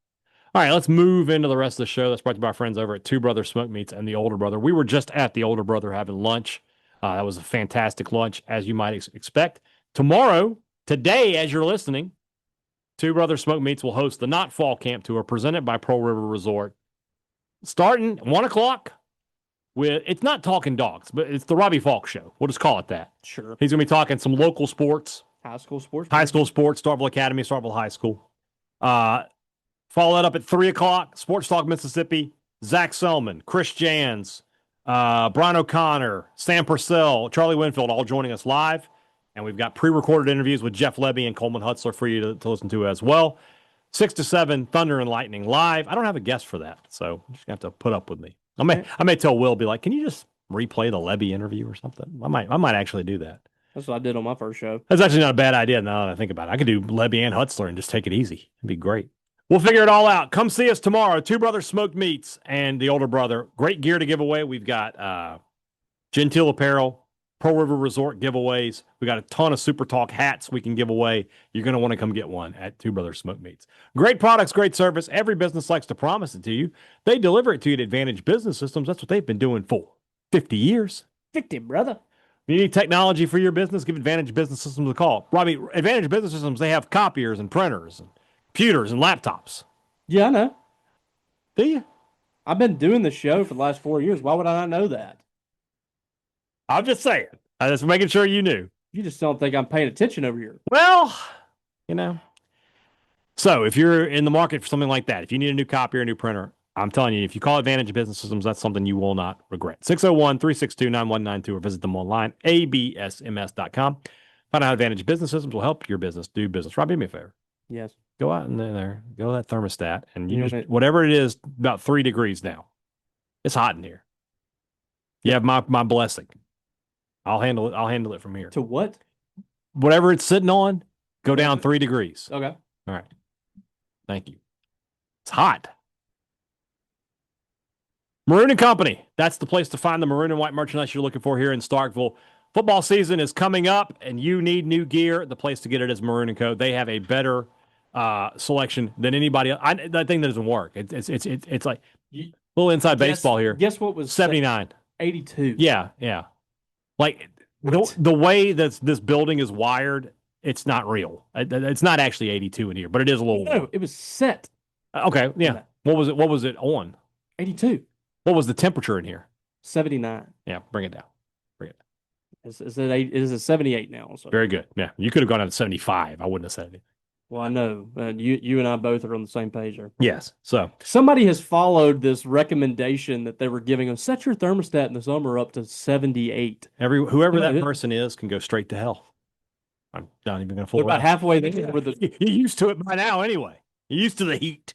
All right, let's move into the rest of the show. That's brought to you by our friends over at Two Brothers Smoke Meats and the Older Brother. We were just at the Older Brother having lunch. That was a fantastic lunch, as you might expect. Today, as you're listening, Two Brothers Smoke Meats will host the Not Fall Camp Tour presented by Pearl River Resort. Starting 1 o'clock it's not Talking Dogs, but it's the Robbie Falk Show. We'll just call it that.
Sure.
He's going to be talking some local sports.
High school sports.
Starkville Academy, Starkville High School. Follow that up at 3 o'clock. Sports Talk Mississippi. Zach Selman, Chris Jans, Brian O'Connor, Sam Purcell, Charlie Winfield, all joining us live. And we've got pre-recorded interviews with Jeff Levy and Coleman Hutzler for you to listen to as well. 6 to 7, Thunder and Lightning live. I don't have a guest for that, so you're just going to have to put up with me. I may tell Will, be like, can you just replay the Levy interview or something? I might actually do that.
That's what I did on my first show.
That's actually not a bad idea now that I think about it. I could do Levy and Hutzler and just take it easy. It'd be great. We'll figure it all out. Come see us tomorrow. Two Brothers Smoked Meats and the older brother. Great gear to give away. We've got Gentile Apparel, Pearl River Resort giveaways. We got a ton of SuperTalk hats we can give away. You're going to want to come get one at Two Brothers Smoked Meats. Great products, great service. Every business likes to promise it to you. They deliver it to you at Advantage Business Systems. That's what they've been doing for 50 years.
50, brother.
If you need technology for your business, give Advantage Business Systems a call. Robbie, Advantage Business Systems, they have copiers and printers and computers and laptops.
Yeah, I know.
Do you?
I've been doing the show for the last 4 years. Why would I not know that?
I'm just saying. I'm just making sure you knew.
You just don't think I'm paying attention over here.
Well, So if you're in the market for something like that, if you need a new copier, a new printer, I'm telling you, if you call Advantage Business Systems, that's something you will not regret. 601-362-9192 or visit them online, absms.com. Find out how Advantage Business Systems will help your business do business. Rob, do me a favor.
Yes.
Go out in there, go to that thermostat, and whatever it is, about 3 degrees now. It's hot in here. You have my blessing. I'll handle it from here.
To what?
Whatever it's sitting on, go down 3 degrees.
Okay.
All right. Thank you. It's hot. Maroon and Company. That's the place to find the maroon and white merchandise you're looking for here in Starkville. Football season is coming up, and you need new gear. The place to get it is Maroon & Co. They have a better selection than anybody else. That thing doesn't work. It's like a little inside baseball here.
Guess what was
79.
82.
Yeah. Like the way that this building is wired, it's not real. It's not actually 82 in here, but it is a little.
No, it was set.
Okay, yeah. What was it on?
82.
What was the temperature in here?
79.
Yeah, bring it down.
It's a 78 now. So.
Very good. Yeah, you could have gone down to 75. I wouldn't have said it.
Well, I know. You and I both are on the same page there.
Yes. So
somebody has followed this recommendation that they were giving them. Set your thermostat in the summer up to 78.
Whoever that person is can go straight to hell. I'm not even going to fool
around. About halfway there with the.
You're used to it by now, anyway. You're used to the heat.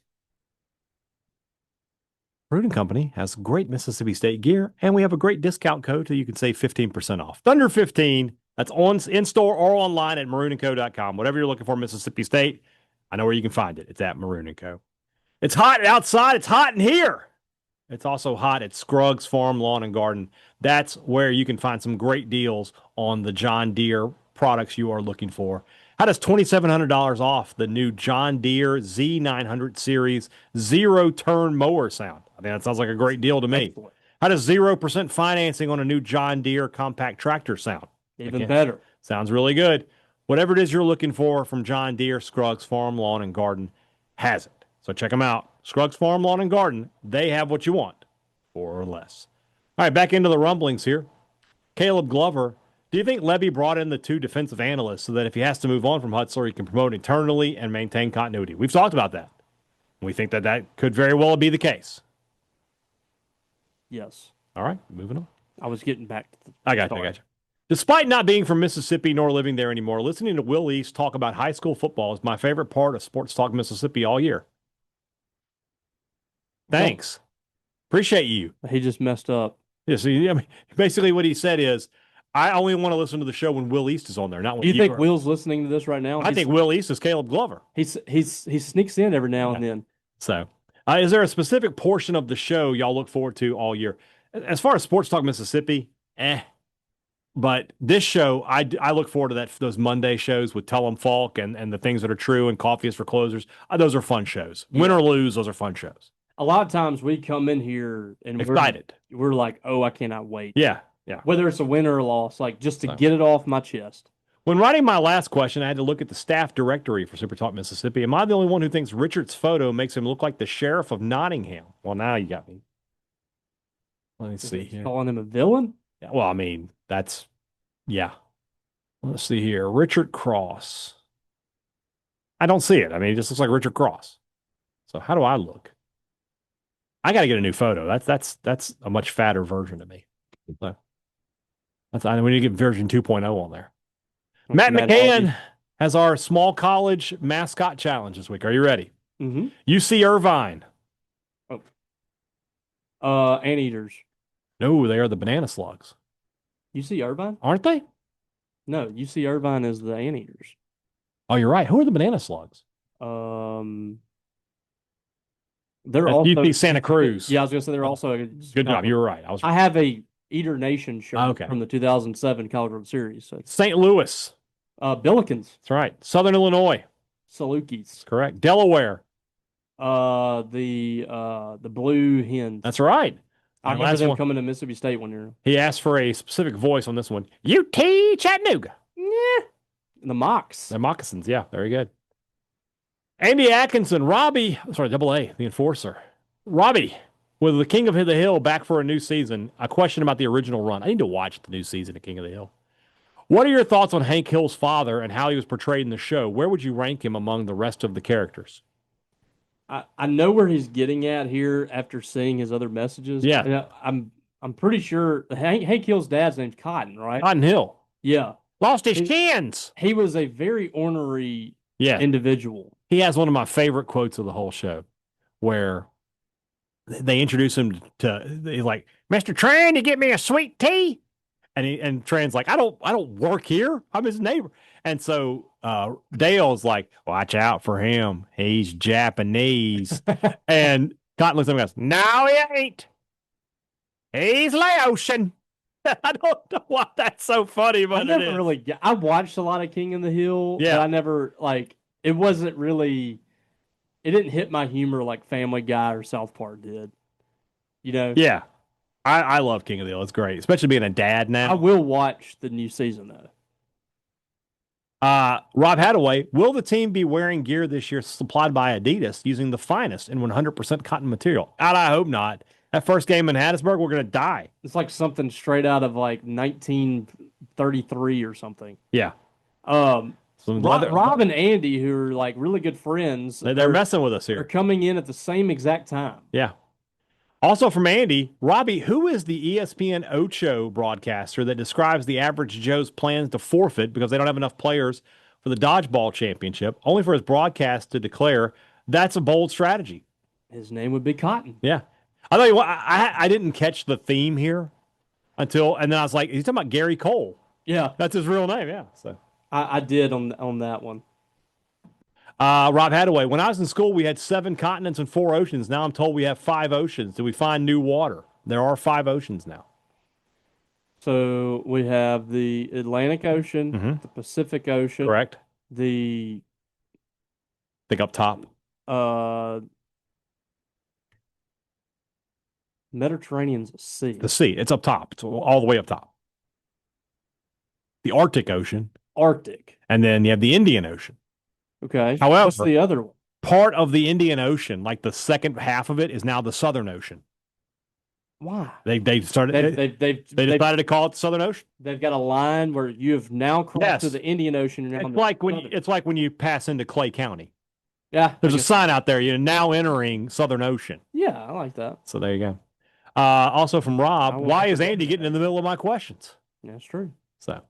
Maroon & Company has great Mississippi State gear, and we have a great discount code so you can save 15% off. Thunder 15. That's in store or online at maroonandco.com. Whatever you're looking for, Mississippi State, I know where you can find it. It's at Maroon & Co. It's hot outside. It's hot in here. It's also hot at Scruggs Farm Lawn and Garden. That's where you can find some great deals on the John Deere products you are looking for. How does $2,700 off the new John Deere Z900 series zero-turn mower sound? I think that sounds like a great deal to me. Excellent. How does 0% financing on a new John Deere compact tractor sound?
Even better.
Sounds really good. Whatever it is you're looking for from John Deere, Scruggs Farm Lawn and Garden has it. So check them out. Scruggs Farm Lawn and Garden, they have what you want, or less. All right, back into the rumblings here. Caleb Glover, do you think Levy brought in the 2 defensive analysts so that if he has to move on from Hutzler, he can promote internally and maintain continuity? We've talked about that. We think that could very well be the case.
Yes.
All right, moving on.
I was getting back to the
I got you. Despite not being from Mississippi nor living there anymore, listening to Will East talk about high school football is my favorite part of Sports Talk Mississippi all year. Thanks. Appreciate you.
He just messed up.
Yeah, so basically what he said is, I only want to listen to the show when Will East is on there, not when
you think Will's listening to this right now?
I think Will East is Caleb Glover.
He sneaks in every now and then.
So, is there a specific portion of the show y'all look forward to all year? As far as Sports Talk Mississippi, But this show, I look forward to those Monday shows with Tell 'em Falk and the things that are true and Coffee is for Closers. Those are fun shows. Win or lose, those are fun shows.
A lot of times we come in here and
excited.
We're like, oh, I cannot wait.
Yeah. Yeah.
whether it's a win or a loss, like just to
So.
get it off my chest.
When writing my last question, I had to look at the staff directory for SuperTalk Mississippi. Am I the only one who thinks Richard's photo makes him look like the sheriff of Nottingham? Well, now you got me. Let me see here.
Calling him a villain?
Yeah, well, I mean, yeah. Let's see here. Richard Cross. I don't see it. I mean, it just looks like Richard Cross. So how do I look? I got to get a new photo. That's a much fatter version of me. So we need to get version 2.0 on there. Matt McCann has our small college mascot challenge this week. Are you ready?
Mm-hmm.
UC Irvine.
Anteaters.
No, they are the banana slugs.
UC Irvine?
Aren't they?
No, UC Irvine is the anteaters.
Oh, you're right. Who are the banana slugs?
They're
That's
also
UC Santa Cruz.
Yeah, I was gonna say they're also
Good job. You were right.
I have a Eater Nation shirt
Okay.
from the 2007 College World Series. So
St. Louis.
Billikens,
That's right. Southern Illinois.
Salukis.
Correct. Delaware.
The Blue Hens.
That's right.
I
And
remember
last
them
one.
coming to Mississippi State one year.
He asked for a specific voice on this one. UT Chattanooga.
Yeah. The Mocs.
They're moccasins. Yeah, very good. Andy Atkinson, Double A, the enforcer. Robbie, with the King of the Hill back for a new season, a question about the original run. I need to watch the new season of King of the Hill. What are your thoughts on Hank Hill's father and how he was portrayed in the show? Where would you rank him among the rest of the characters?
I know where he's getting at here after seeing his other messages.
Yeah.
And I'm pretty sure Hank Hill's dad's name's Cotton, right?
Cotton Hill.
Yeah.
Lost his chins.
He was a very ornery
Yeah.
individual.
He has one of my favorite quotes of the whole show where they introduce him to, he's like, Mr. Tran, you get me a sweet tea? And Tran's like, I don't work here. I'm his neighbor. And so Dale's like, watch out for him. He's Japanese. And Cotton looks at him and goes, no, he ain't. He's Laotian. I don't know why that's so funny, but
I watched a lot of King of the Hill.
Yeah.
But I never, it wasn't really, it didn't hit my humor like Family Guy or South Park did. You know?
Yeah. I love King of the Hill. It's great, especially being a dad now.
I will watch the new season, though.
Rob Hadaway, will the team be wearing gear this year supplied by Adidas using the finest and 100% cotton material? I hope not. That first game in Hattiesburg, we're going to die.
It's like something straight out of 1933 or something.
Yeah.
Rob and Andy, who are really good friends,
they're messing with us
are
here.
coming in at the same exact time.
Yeah. Also from Andy, Robbie, who is the ESPN Ocho broadcaster that describes the average Joe's plans to forfeit because they don't have enough players for the dodgeball championship, only for his broadcast to declare that's a bold strategy?
His name would be Cotton.
Yeah. I'll tell you what, I didn't catch the theme here and then I was like, he's talking about Gary Cole.
Yeah.
That's his real name, yeah. So
I did on that one.
Rob Hadaway, when I was in school, we had 7 continents and 4 oceans. Now I'm told we have 5 oceans. Did we find new water? There are 5 oceans now.
So we have the Atlantic Ocean, the Pacific Ocean.
Correct.
The
Think up top.
Mediterranean's a sea.
The sea. It's up top. It's all the way up top. The Arctic Ocean.
Arctic.
And then you have the Indian Ocean.
Okay.
However,
what's the other one?
Part of the Indian Ocean, like the second half of it, is now the Southern Ocean.
Why?
They decided to call it the Southern Ocean.
They've got a line where you have now crossed to the Indian Ocean.
It's like when you pass into Clay County.
Yeah.
There's a sign out there. You're now entering Southern Ocean.
Yeah, I like that.
So there you go. Also from Rob, why is Andy getting in the middle of my questions?
That's true.
So,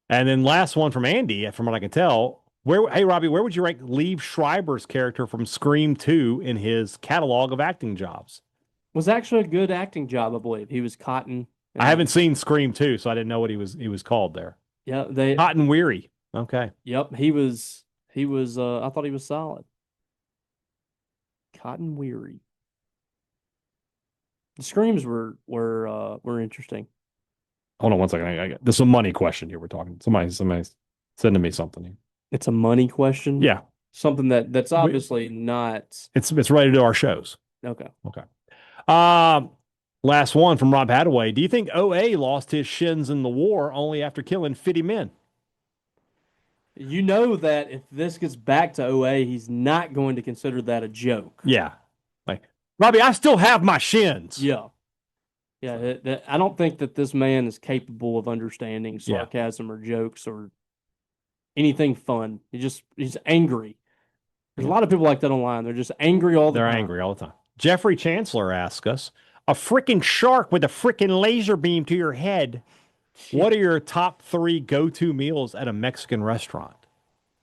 and then last one from Andy, from what I can tell. Hey, Robbie, where would you rank Liev Schreiber's character from Scream 2 in his catalog of acting jobs?
Was actually a good acting job, I believe. He was Cotton.
I haven't seen Scream 2, so I didn't know what he was called there.
Yeah,
Cotton Weary. Okay.
Yep, he was I thought he was solid. Cotton Weary. The screams were interesting.
Hold on one second. There's a money question here. We're talking. Somebody's sending me something here.
It's a money question?
Yeah.
Something that's obviously not.
It's related to our shows.
Okay.
Okay. Last one from Rob Hadaway. Do you think OA lost his shins in the war only after killing 50 men?
You know that if this gets back to OA, he's not going to consider that a joke.
Yeah. Like, Robbie, I still have my shins.
Yeah. Yeah. I don't think that this man is capable of understanding sarcasm or jokes or anything fun. He's angry. There's a lot of people like that online. They're just angry all the time.
They're angry all the time. Jeffrey Chancellor asks us, a freaking shark with a freaking laser beam to your head. What are your top 3 go-to meals at a Mexican restaurant?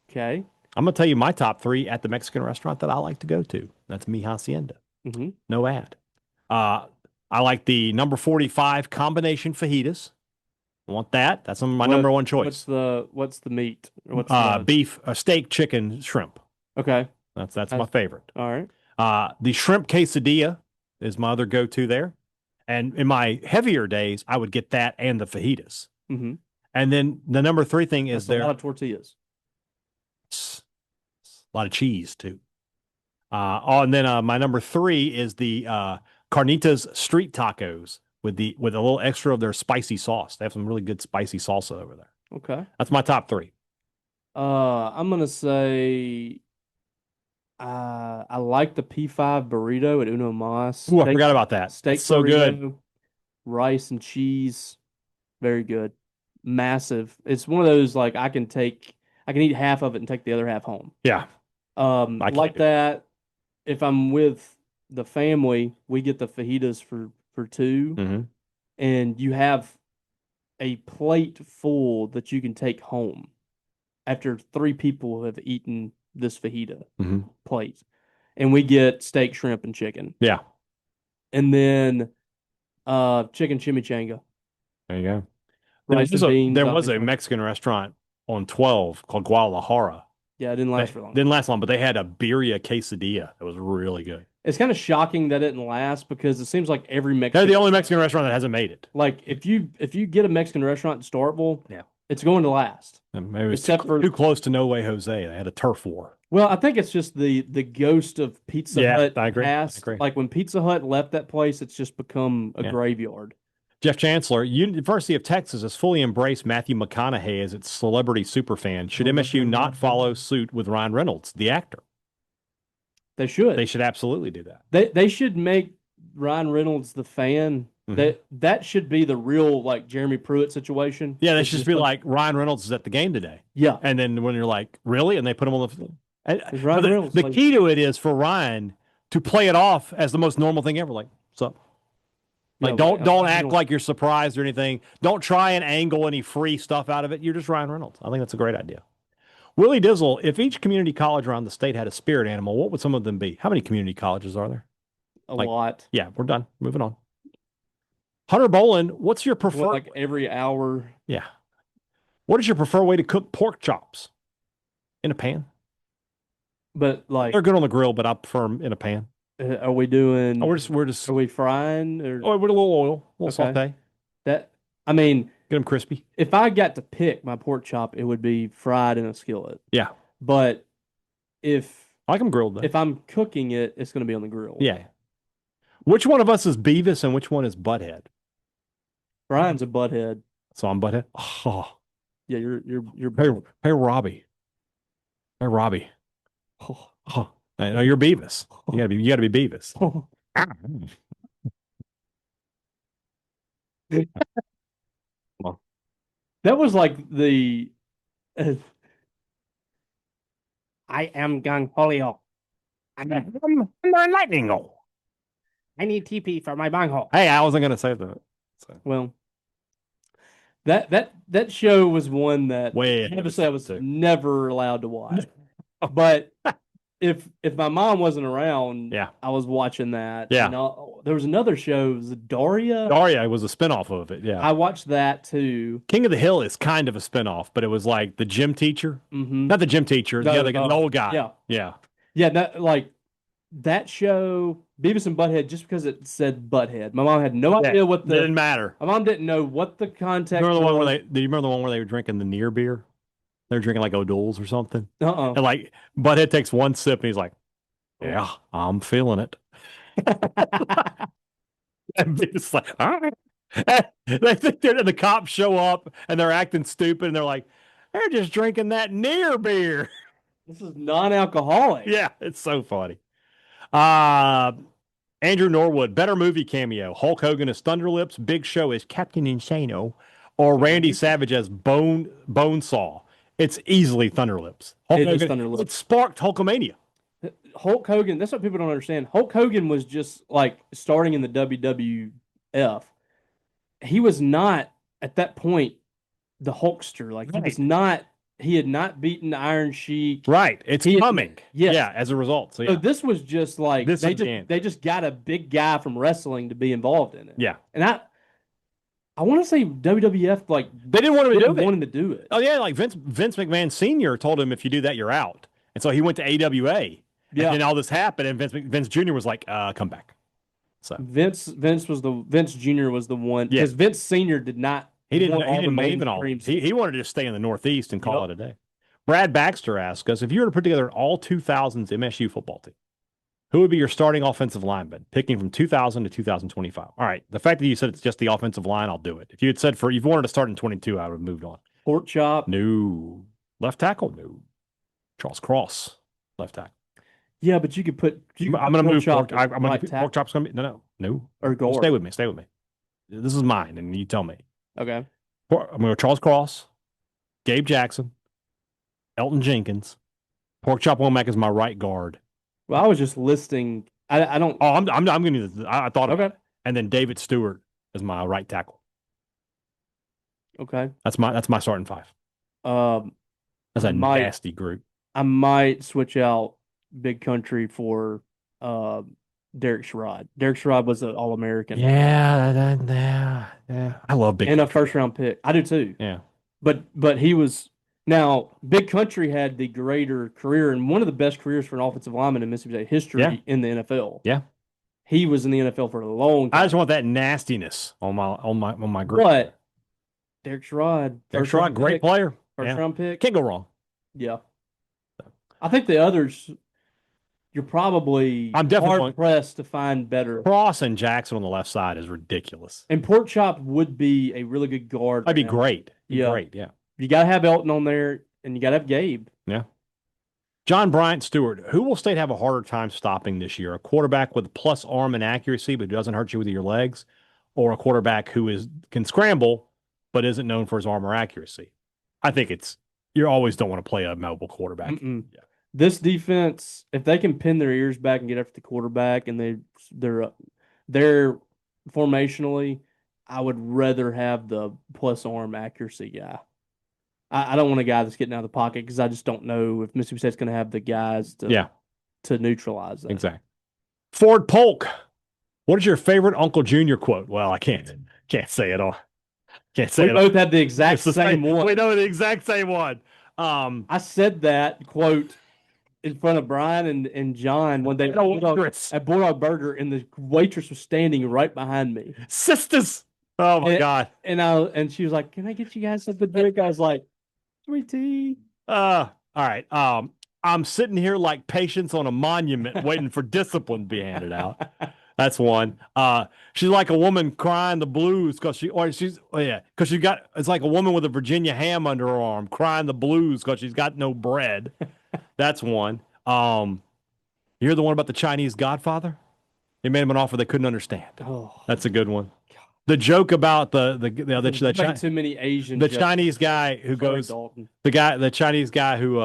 Okay.
I'm going to tell you my top 3 at the Mexican restaurant that I like to go to. That's Mi Hacienda.
Mm-hmm.
No ad. I like the number 45 combination fajitas. I want that. That's my number one choice.
What's the meat? What's the...
beef, steak, chicken, shrimp.
Okay.
That's my favorite.
All right.
The shrimp quesadilla is my other go-to there. And in my heavier days, I would get that and the fajitas.
Mm-hmm.
And then the number 3 thing is
a lot of tortillas.
A lot of cheese too. And then my number 3 is the Carnitas street tacos with a little extra of their spicy sauce. They have some really good spicy salsa over there.
Okay.
That's my top 3.
I'm gonna say I like the P5 burrito at Uno Mas.
Ooh, I forgot about that.
Steak
so
burrito,
good.
Rice and cheese. Very good. Massive. It's one of those like I can eat half of it and take the other half home.
Yeah.
Like that. If I'm with the family, we get the fajitas for 2.
Mm-hmm.
And you have a plate full that you can take home after 3 people have eaten this fajita plate. And we get steak, shrimp, and chicken.
Yeah.
And then chicken chimichanga.
There you go.
There
was a Mexican restaurant on 12 called Guadalajara.
Yeah, it didn't last for long.
Didn't last long, but they had a birria quesadilla that was really good.
It's kind of shocking that it didn't last because it seems like every Mexican...
They're the only Mexican restaurant that hasn't made it.
Like, if you get a Mexican restaurant in Starkville, it's going to last.
And maybe it's too close to No Way Jose. They had a turf war.
Well, I think it's just the ghost of Pizza Hut.
I agree.
Passed.
I agree.
Like, when Pizza Hut left that place, it's just become a graveyard.
Jeff Chancellor, University of Texas has fully embraced Matthew McConaughey as its celebrity superfan. Should MSU not follow suit with Ryan Reynolds, the actor?
They should.
They should absolutely do that.
They should make Ryan Reynolds the fan. That should be the real like Jeremy Pruitt situation.
Yeah, they should just be like Ryan Reynolds is at the game today.
Yeah,
and then when you're like, really, and they put him on the.
Ryan Reynolds,
the key to it is for Ryan to play it off as the most normal thing ever. Like, what's up? Like, don't act like you're surprised or anything. Don't try and angle any free stuff out of it. You're just Ryan Reynolds. I think that's a great idea. Willie Dizzle, if each community college around the state had a spirit animal, what would some of them be? How many community colleges are there?
A lot.
Yeah, we're done. Moving on. Hunter Boland, what's your preferred...
like every hour?
Yeah. What is your preferred way to cook pork chops? In a pan?
But like...
They're good on the grill, but I prefer them in a pan.
Are we doing...
we're just...
Are we frying? Or...
with a little oil, a little saute.
I mean...
Get them crispy.
If I got to pick my pork chop, it would be fried in a skillet.
Yeah.
But if...
I like them grilled, though.
If I'm cooking it, it's going to be on the grill.
Yeah. Which one of us is Beavis and which one is Butthead?
Brian's a butthead.
So I'm Butthead? Oh.
Yeah, you're
Hey, Robbie. Hey, Robbie. Oh. No, you're Beavis. You gotta be Beavis.
That was like the I am Gang Holio.
I'm lightning.
I need TP for my bunghole.
Hey, I wasn't gonna say that. So.
Well, that show was one that
I
was never allowed to watch. But if my mom wasn't around, I was watching that.
Yeah.
There was another show, was it Daria?
Daria was a spinoff of it, yeah.
I watched that too.
King of the Hill is kind of a spinoff, but it was like the gym teacher. Mm-hmm. Not the gym teacher, the old guy.
Yeah.
Yeah.
Yeah, that show, Beavis and Butthead, just because it said Butthead. My mom had no idea what the...
Didn't matter.
My mom didn't know what the context
was. Do you remember the one where they were drinking the near beer? They were drinking like O'Doul's or something.
Uh-uh.
And like Butthead takes one sip and he's like, yeah, I'm feeling it. And Beef's like, all right. They think the cops show up and they're acting stupid and they're like, they're just drinking that near beer.
This is non-alcoholic.
Yeah, it's so funny. Uh Andrew Norwood, better movie cameo. Hulk Hogan as Thunderlips, Big Show as Captain Insano, or Randy Savage as Bonesaw. It's easily Thunderlips. Hulk
It is
Hogan,
Thunderlips.
it sparked Hulkamania.
Hulk Hogan, that's what people don't understand. Hulk Hogan was just like starting in the WWF. He was not at that point the Hulkster. Like he was not. He had not beaten the Iron Sheik.
Right, it's coming.
Yes.
Yeah, as a result. So,
So this was just like they just got a big guy from wrestling to be involved in it.
Yeah,
and I want to say WWF like
they didn't want him to do it.
Wanted to do it.
Oh yeah, like Vince McMahon Sr. told him if you do that, you're out, and so he went to AWA. Yeah, and all this happened, and Vince Jr. was like, "Come back." So
Vince Jr. was the one because Vince Sr. did not.
He didn't even all. He wanted to just stay in the Northeast and call it a day. Brad Baxter asked us, if you were to put together an all 2000s MSU football team, who would be your starting offensive lineman, picking from 2000 to 2025? All right. The fact that you said it's just the offensive line, I'll do it. If you had said if you wanted to start in 22, I would have moved on.
Pork chop.
No. Left tackle? No. Charles Cross, left tackle.
Yeah, but you could put.
I'm going to move pork. I'm going to pork chop's going to be no.
Or guard.
Stay with me. This is mine, and you tell me.
Okay.
I'm going to go Charles Cross, Gabe Jackson, Elton Jenkins. Pork Chop Womack is my right guard.
Well, I was just listing. I don't.
Oh, I'm going to. I thought
okay.
Of it. And then David Stewart is my right tackle.
Okay.
That's my starting five. That's a nasty group.
I might switch out Big Country for Derek Sherrod. Derek Sherrod was an All-American.
Yeah. I love Big
Country. And a first-round pick. I do too.
Yeah.
But he was now Big Country had the greater career and one of the best careers for an offensive lineman in Mississippi State history in the NFL.
Yeah.
He was in the NFL for a long time.
I just want that nastiness on my group.
But Derek Sherrod,
great player.
First-round pick.
Can't go wrong.
Yeah. I think the others. You're probably hard pressed to find better.
Cross and Jackson on the left side is ridiculous.
And Pork Chop would be a really good guard.
That'd be great.
Great, yeah. You got to have Elton on there, and you got to have Gabe.
Yeah. John Bryant Stewart, who will State have a harder time stopping this year? A quarterback with plus arm and accuracy, but doesn't hurt you with your legs, or a quarterback who can scramble, but isn't known for his arm or accuracy? I think you always don't want to play a mobile quarterback. Yeah.
This defense, if they can pin their ears back and get after the quarterback, and they're formationally, I would rather have the plus arm accuracy guy. I don't want a guy that's getting out of the pocket because I just don't know if Mississippi State's going to have the guys to neutralize that.
Exactly. Ford Polk, what is your favorite Uncle Junior quote? Well, I can't say it all. Can't say
we both had the exact same one.
We know the exact same one.
I said that quote in front of Brian and John one day at Bulldog Burger, and the waitress was standing right behind me.
Sisters. Oh my God.
And she was like, "Can I get you guys something to drink?" I was like, "Sweet tea."
All right. I'm sitting here like patients on a monument waiting for discipline to be handed out. That's one. She's like a woman crying the blues because it's like a woman with a Virginia ham under her arm crying the blues because she's got no bread. That's one. You hear the one about the Chinese Godfather? They made him an offer they couldn't understand.
Oh,
that's a good one. The joke about the
too many Asian.
Chinese guy who goes the Chinese guy who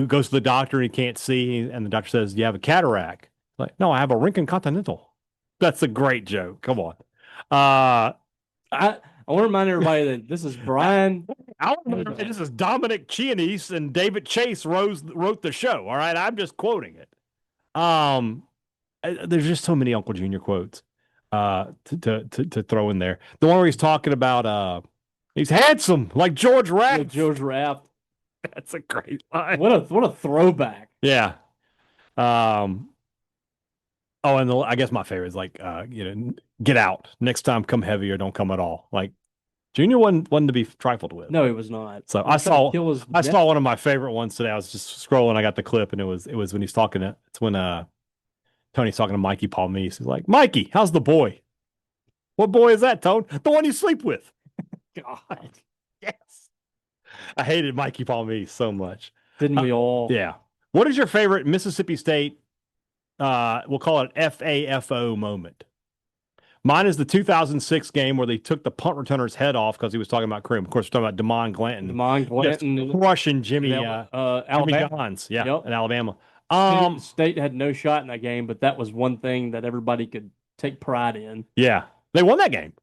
goes to the doctor and he can't see, and the doctor says, "Do you have a cataract?" Like, no, I have a Rincon Continental. That's a great joke. Come on.
I want to remind everybody that this is Brian.
This is Dominic Chianese and David Chase wrote the show. All right, I'm just quoting it. There's just so many Uncle Junior quotes to throw in there. The one where he's talking about he's handsome like George Raft.
Yeah, George Raft.
That's a great line.
What a throwback.
Yeah. Oh, and I guess my favorite is like, get out. Next time, come heavy or don't come at all. Like, Junior wasn't to be trifled with.
No, he was not.
So I saw one of my favorite ones today. I was just scrolling. I got the clip, and it was when he's talking. It's when Tony's talking to Mikey Palmise. He's like, Mikey, how's the boy? What boy is that, Tone? The one you sleep with. God. Yes. I hated Mikey Palmise so much.
Didn't we all?
Yeah. What is your favorite Mississippi State, we'll call it FAFO moment? Mine is the 2006 game where they took the punt returner's head off because he was talking about Kareem. Of course, we're talking about DeMond Glanton.
DeMond Glanton.
Just crushing Jimmy Jimmy
Alabama.
Johns. Yeah,
Yep.
in Alabama.
State had no shot in that game, but that was one thing that everybody could take pride in.
Yeah. They won that game.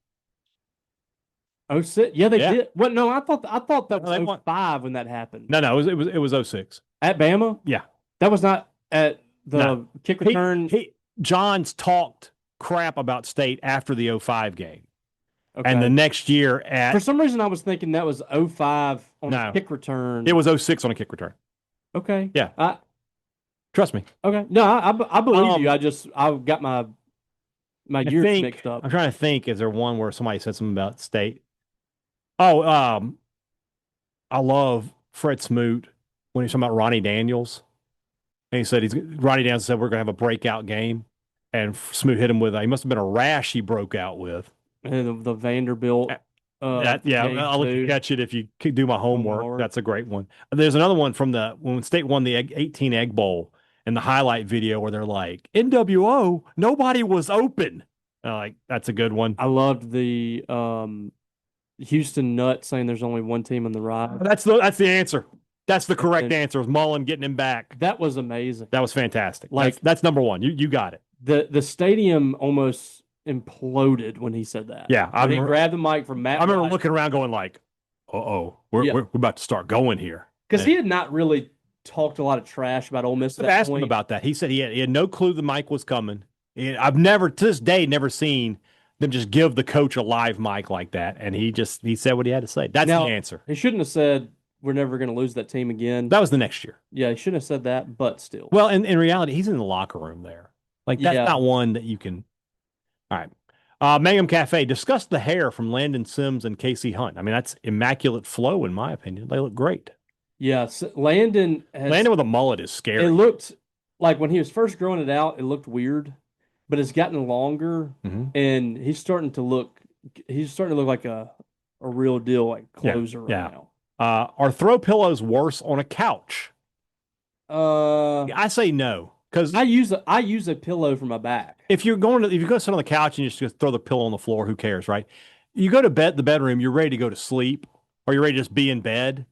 Oh, yeah, they did. Well, no, I thought that was
won.
05 when that happened.
No, it was 06.
At Bama?
Yeah.
That was not at the kick return.
Johns talked crap about State after the 05 game.
Okay.
And the next year
for some reason I was thinking that was 05 on a kick return.
It was 06 on a kick return.
Okay.
Yeah. Trust me.
Okay. No, I believe you. I got my years mixed up.
I'm trying to think, is there one where somebody said something about State? Oh, I love Fred Smoot when he's talking about Ronnie Daniels. And he said Ronnie Daniels said we're gonna have a breakout game. And Smoot hit him with he must have been a rash he broke out with.
And the Vanderbilt.
I'll let you catch it if you do my homework. That's a great one. There's another one from when State won the 18 Egg Bowl and the highlight video where they're like, NWO, nobody was open. That's a good one.
I loved the Houston Nutt saying there's only one team on the ride.
That's the answer. That's the correct answer. Was Mullen getting him back.
That was amazing.
That was fantastic. That's number one. You got it.
The stadium almost imploded when he said that.
Yeah.
He grabbed the mic from Matt.
I remember looking around going we're about to start going here.
Because he had not really talked a lot of trash about Ole Miss at that
asked him about that. He said he had no clue the mic was coming. I've never, to this day, never seen them just give the coach a live mic like that. And he said what he had to say. That's the answer.
He shouldn't have said, we're never going to lose that team again.
That was the next year.
Yeah, he shouldn't have said that, but still.
Well, in reality, he's in the locker room there. That's not one that you can. All right. Mangum Cafe, discuss the hair from Landon Sims and Casey Hunt. I mean, that's immaculate flow, in my opinion. They look great.
Yeah, Landon
with a mullet is scary.
It looked like when he was first growing it out, it looked weird, but it's gotten longer, and he's starting to look like a real deal, like closer right now.
Are throw pillows worse on a couch? I say no, because
I use a pillow for my back.
If you're going to sit on the couch and you just throw the pillow on the floor, who cares, right? You go to the bedroom, you're ready to go to sleep, or you're ready to just be in bed,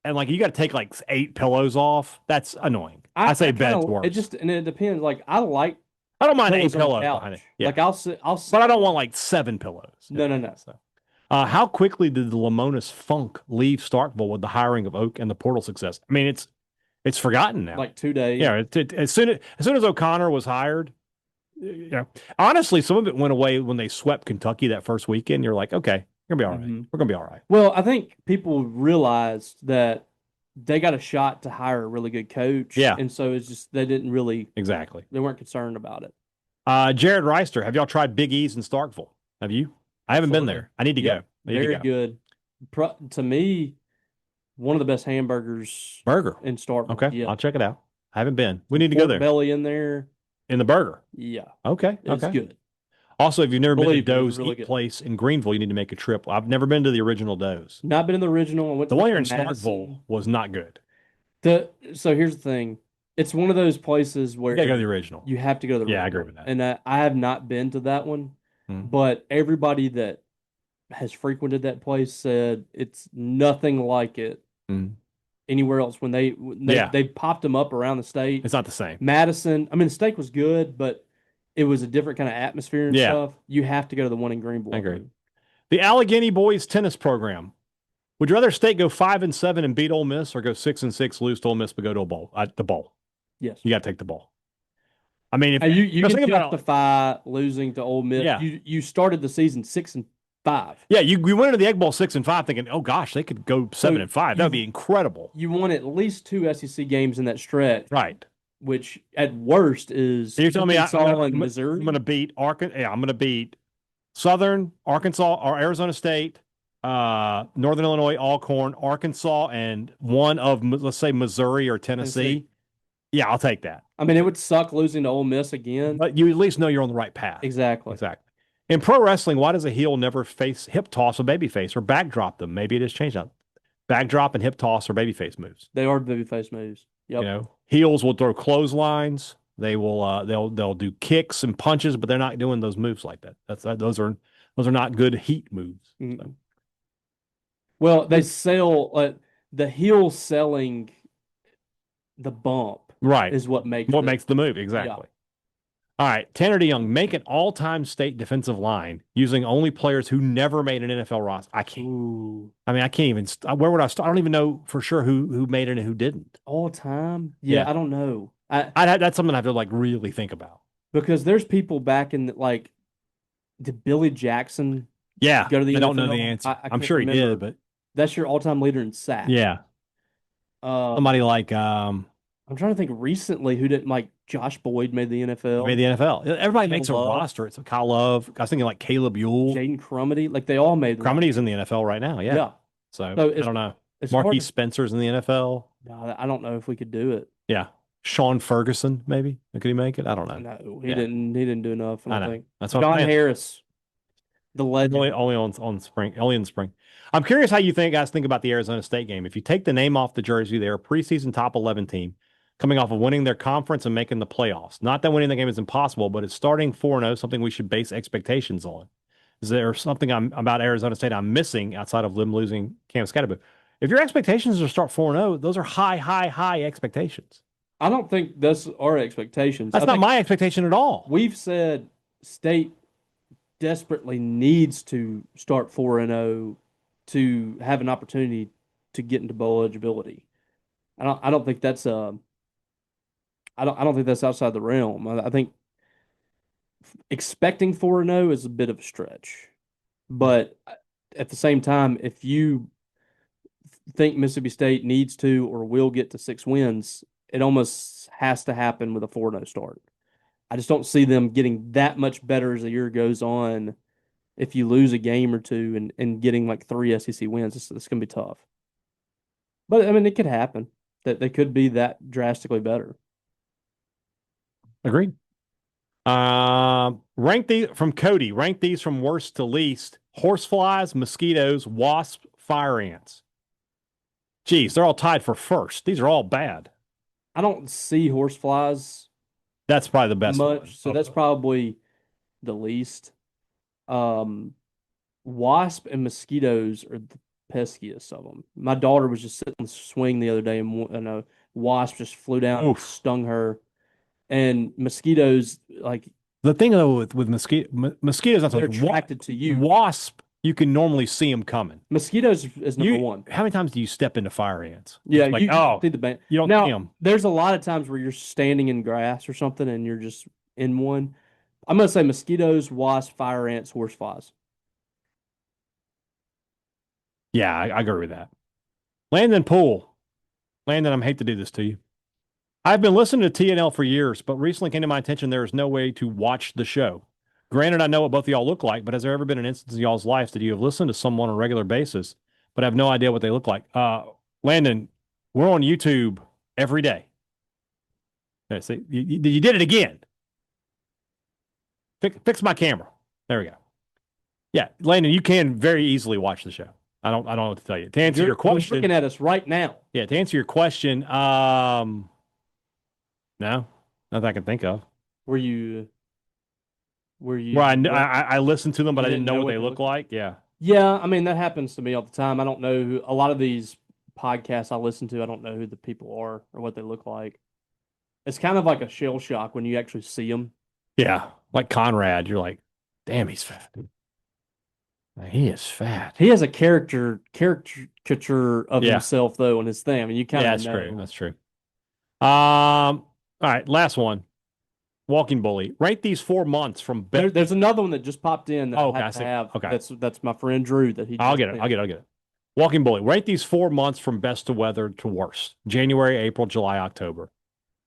and you got to take 8 pillows off. That's annoying. I say bed's worse.
It depends. I
don't mind 8 pillows behind it. Yeah.
I'll sit,
but I don't want 7 pillows.
No.
So. How quickly did the Lamona's funk leave Starkville with the hiring of Oak and the portal success? I mean, it's forgotten now.
2 days.
Yeah. As soon as O'Connor was hired, honestly, some of it went away when they swept Kentucky that first weekend. You're like, okay, we're gonna be all right. We're gonna be all right.
Well, I think people realized that they got a shot to hire a really good coach.
Yeah.
And so it's just they didn't really
they
weren't concerned about it.
Jared Reister, have y'all tried Big E's in Starkville? Have you? I haven't been there. I need to go.
Very good. To me, one of the best hamburgers in Starkville.
Okay,
yeah.
I'll check it out. I haven't been. We need to go there.
Belly in there.
In the burger?
Yeah.
Okay.
It's good.
Also, if you've never been to Doe's Eat Place in Greenville, you need to make a trip. I've never been to the original Doe's.
Not been in the original. I went
the
to
one here in Starkville was not good.
So here's the thing. It's one of those places where
you gotta go to the original.
You have to go to the original.
Yeah, I agree with that.
And I have not been to that one, but everybody that has frequented that place said it's nothing like it anywhere else. When they popped them up around the state,
it's not the same.
Madison, I mean, the steak was good, but it was a different kind of atmosphere and stuff. You have to go to the one in Greenville.
I agree. The Allegheny boys tennis program. Would you rather State go 5-7 and beat Ole Miss, or go 6-6, lose to Ole Miss, but go to a bowl? The bowl.
Yes,
you got to take the bowl. I mean, if
you can justify losing to Ole Miss. Yeah. You started the season 6-5.
Yeah, we went into the Egg Bowl 6-5, thinking, oh gosh, they could go 7-5. That would be incredible.
You won at least 2 SEC games in that stretch,
right?
Which at worst is.
So you're telling me
Missouri.
I'm going to beat Arkansas. Yeah, I'm going to beat Southern, Arkansas, or Arizona State, Northern Illinois, Alcorn, Arkansas, and one of, let's say, Missouri or Tennessee. Yeah, I'll take that.
I mean, it would suck losing to Ole Miss again.
But you at least know you're on the right path.
Exactly.
Exactly. In pro wrestling, why does a heel never face hip toss a babyface or backdrop them? Maybe it has changed now. Backdrop and hip toss are babyface moves.
They are babyface moves. Yep.
Heels will throw clotheslines. They will they'll do kicks and punches, but they're not doing those moves like that. Those are not good heat moves. So.
Well, they sell the heel selling the bump.
Right.
Is what makes
the move. Exactly. Yeah. All right. Tanner DeYoung, make an all-time state defensive line using only players who never made an NFL roster. I can't.
Ooh.
I mean, I can't even. Where would I start? I don't even know for sure who made it and who didn't.
All time? Yeah. I don't know.
That's something I have to like really think about.
Because there's people back in did Billy Jackson
go to the NFL? I don't know the answer. I'm sure he did, but
that's your all-time leader in sacks.
Yeah. Somebody like
I'm trying to think recently who didn't Josh Boyd made the NFL.
Made the NFL. Everybody makes a roster. It's Kyle Love. I was thinking like Caleb Ewell.
Jaden Crumedy. They all made
Crumedy's in the NFL right now. Yeah. So I don't know. Marquise Spencer's in the NFL.
No, I don't know if we could do it.
Yeah. Sean Ferguson, maybe. Could he make it? I don't know.
No, he didn't. He didn't do enough. I think.
That's what
John Harris, the legend.
Only on spring. Only in spring. I'm curious how you guys think about the Arizona State game. If you take the name off the jersey, they're a preseason top 11 team coming off of winning their conference and making the playoffs. Not that winning the game is impossible, but it's starting 4-0, something we should base expectations on. Is there something about Arizona State I'm missing outside of them losing Cam Scatterbo? If your expectations are to start 4-0, those are high expectations.
I don't think that's our expectations.
That's not my expectation at all.
We've said State desperately needs to start 4-0 to have an opportunity to get into bowl eligibility. I don't think that's I don't think that's outside the realm. I think expecting 4-0 is a bit of a stretch. But at the same time, if you think Mississippi State needs to or will get to 6 wins, it almost has to happen with a 4-0 start. I just don't see them getting that much better as the year goes on. If you lose a game or two and getting 3 SEC wins, it's going to be tough. But, I mean, it could happen that they could be that drastically better.
Agreed. From Cody, rank these from worst to least. Horseflies, mosquitoes, wasps, fire ants. Geez, they're all tied for first. These are all bad.
I don't see horseflies.
That's probably the best
much,
one.
So that's probably the least. Wasp and mosquitoes are the peskiest of them. My daughter was just sitting on the swing the other day and a wasp just flew down and stung her. And mosquitoes,
the thing though with mosquitoes,
they're attracted to you.
Wasp, you can normally see them coming.
Mosquitoes is number one.
How many times do you step into fire ants?
Yeah, you see the band.
You don't see them.
There's a lot of times where you're standing in grass or something and you're just in one. I'm gonna say mosquitoes, wasps, fire ants, horseflies.
Yeah, I agree with that. Landon Poole. Landon, I hate to do this to you. I've been listening to TNL for years, but recently came to my attention there is no way to watch the show. Granted, I know what both of y'all look like, but has there ever been an instance in y'all's lives that you have listened to someone on a regular basis, but have no idea what they look like? Landon, we're on YouTube every day. See, you did it again. Fix my camera. There we go. Yeah, Landon, you can very easily watch the show. I don't know what to tell you. To answer your question,
you're looking at us right now.
Yeah, to answer your question, no, nothing I can think of.
Were you?
Where I listened to them, but I didn't know what they look like. Yeah.
Yeah, I mean that happens to me all the time. I don't know who a lot of these podcasts I listen to. I don't know who the people are or what they look like. It's kind of like a shell shock when you actually see them.
Yeah, like Conrad, you're like, damn, he's fat. He is fat.
He has a caricature of himself though in his thing. I mean, you kind of know.
That's true. All right, last one. Walking Bully. Rate these 4 months from best.
There's another one that just popped in that
I
have.
Okay.
That's my friend Drew that he
I'll get it. Walking Bully. Rate these 4 months from best to weather to worst. January, April, July, October.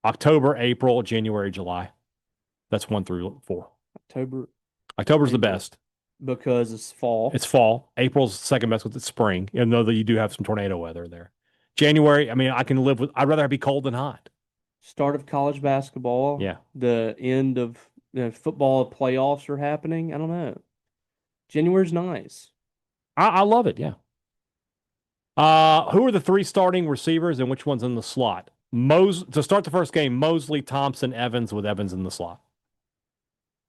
October, April, January, July. That's 1 through 4. October's the best.
Because it's fall.
It's fall. April's the second best because it's spring, even though you do have some tornado weather there. January, I mean, I can live with, I'd rather be cold than hot.
start of college basketball.
Yeah.
The end of football playoffs are happening. I don't know. January's nice.
I love it. Yeah. Who are the 3 starting receivers and which one's in the slot? To start the first game, Mosley, Thompson, Evans with Evans in the slot.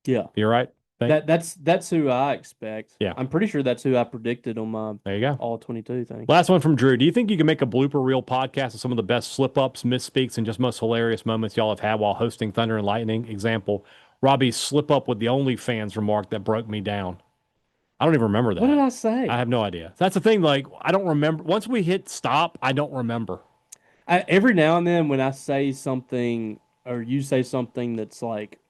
Yeah.
You're right.
That's who I expect.
Yeah.
I'm pretty sure that's who I predicted on my
There you go.
all 22 thing.
Last one from Drew. Do you think you can make a blooper reel podcast of some of the best slip ups, misspeaks, and just most hilarious moments y'all have had while hosting Thunder and Lightning? Example, Robbie's slip up with the OnlyFans remark that broke me down. I don't even remember that.
What did I say?
I have no idea. That's the thing. Like, I don't remember. Once we hit stop, I don't remember.
Every now and then when I say something or you say something that's like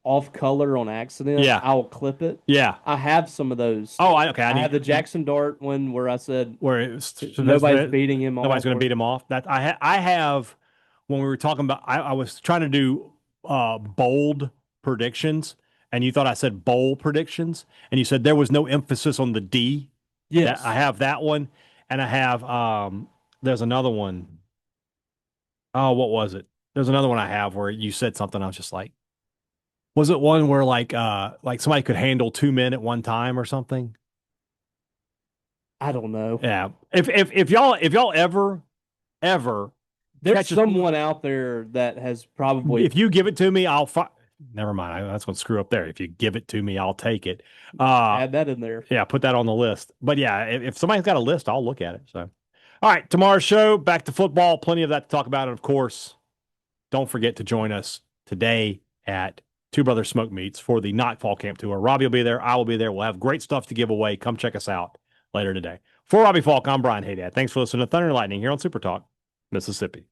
off color on accident,
Yeah.
I will clip it.
Yeah.
I have some of those.
Oh, okay.
I have the Jackson Dart one where I said
where it's
nobody's beating him off.
Nobody's going to beat him off. That I have when we were talking about. I was trying to do bold predictions, and you thought I said bowl predictions, and you said there was no emphasis on the D.
Yes,
I have that one, and I have there's another one. Oh, what was it? There's another one I have where you said something. I was just like, was it one where like somebody could handle 2 men at one time or something?
I don't know.
Yeah. If y'all ever
there's someone out there that has probably.
If you give it to me, never mind. That's going to screw up there. If you give it to me, I'll take it.
Add that in there.
Yeah, put that on the list. But yeah, if somebody's got a list, I'll look at it. So, all right, tomorrow's show, back to football. Plenty of that to talk about. And of course, don't forget to join us today at Two Brothers Smoke Meats for the Not Fall Camp Tour. Robbie will be there. I will be there. We'll have great stuff to give away. Come check us out later today. For Robbie Falk, I'm Brian Haydad. Thanks for listening to Thunder and Lightning here on Super Talk, Mississippi.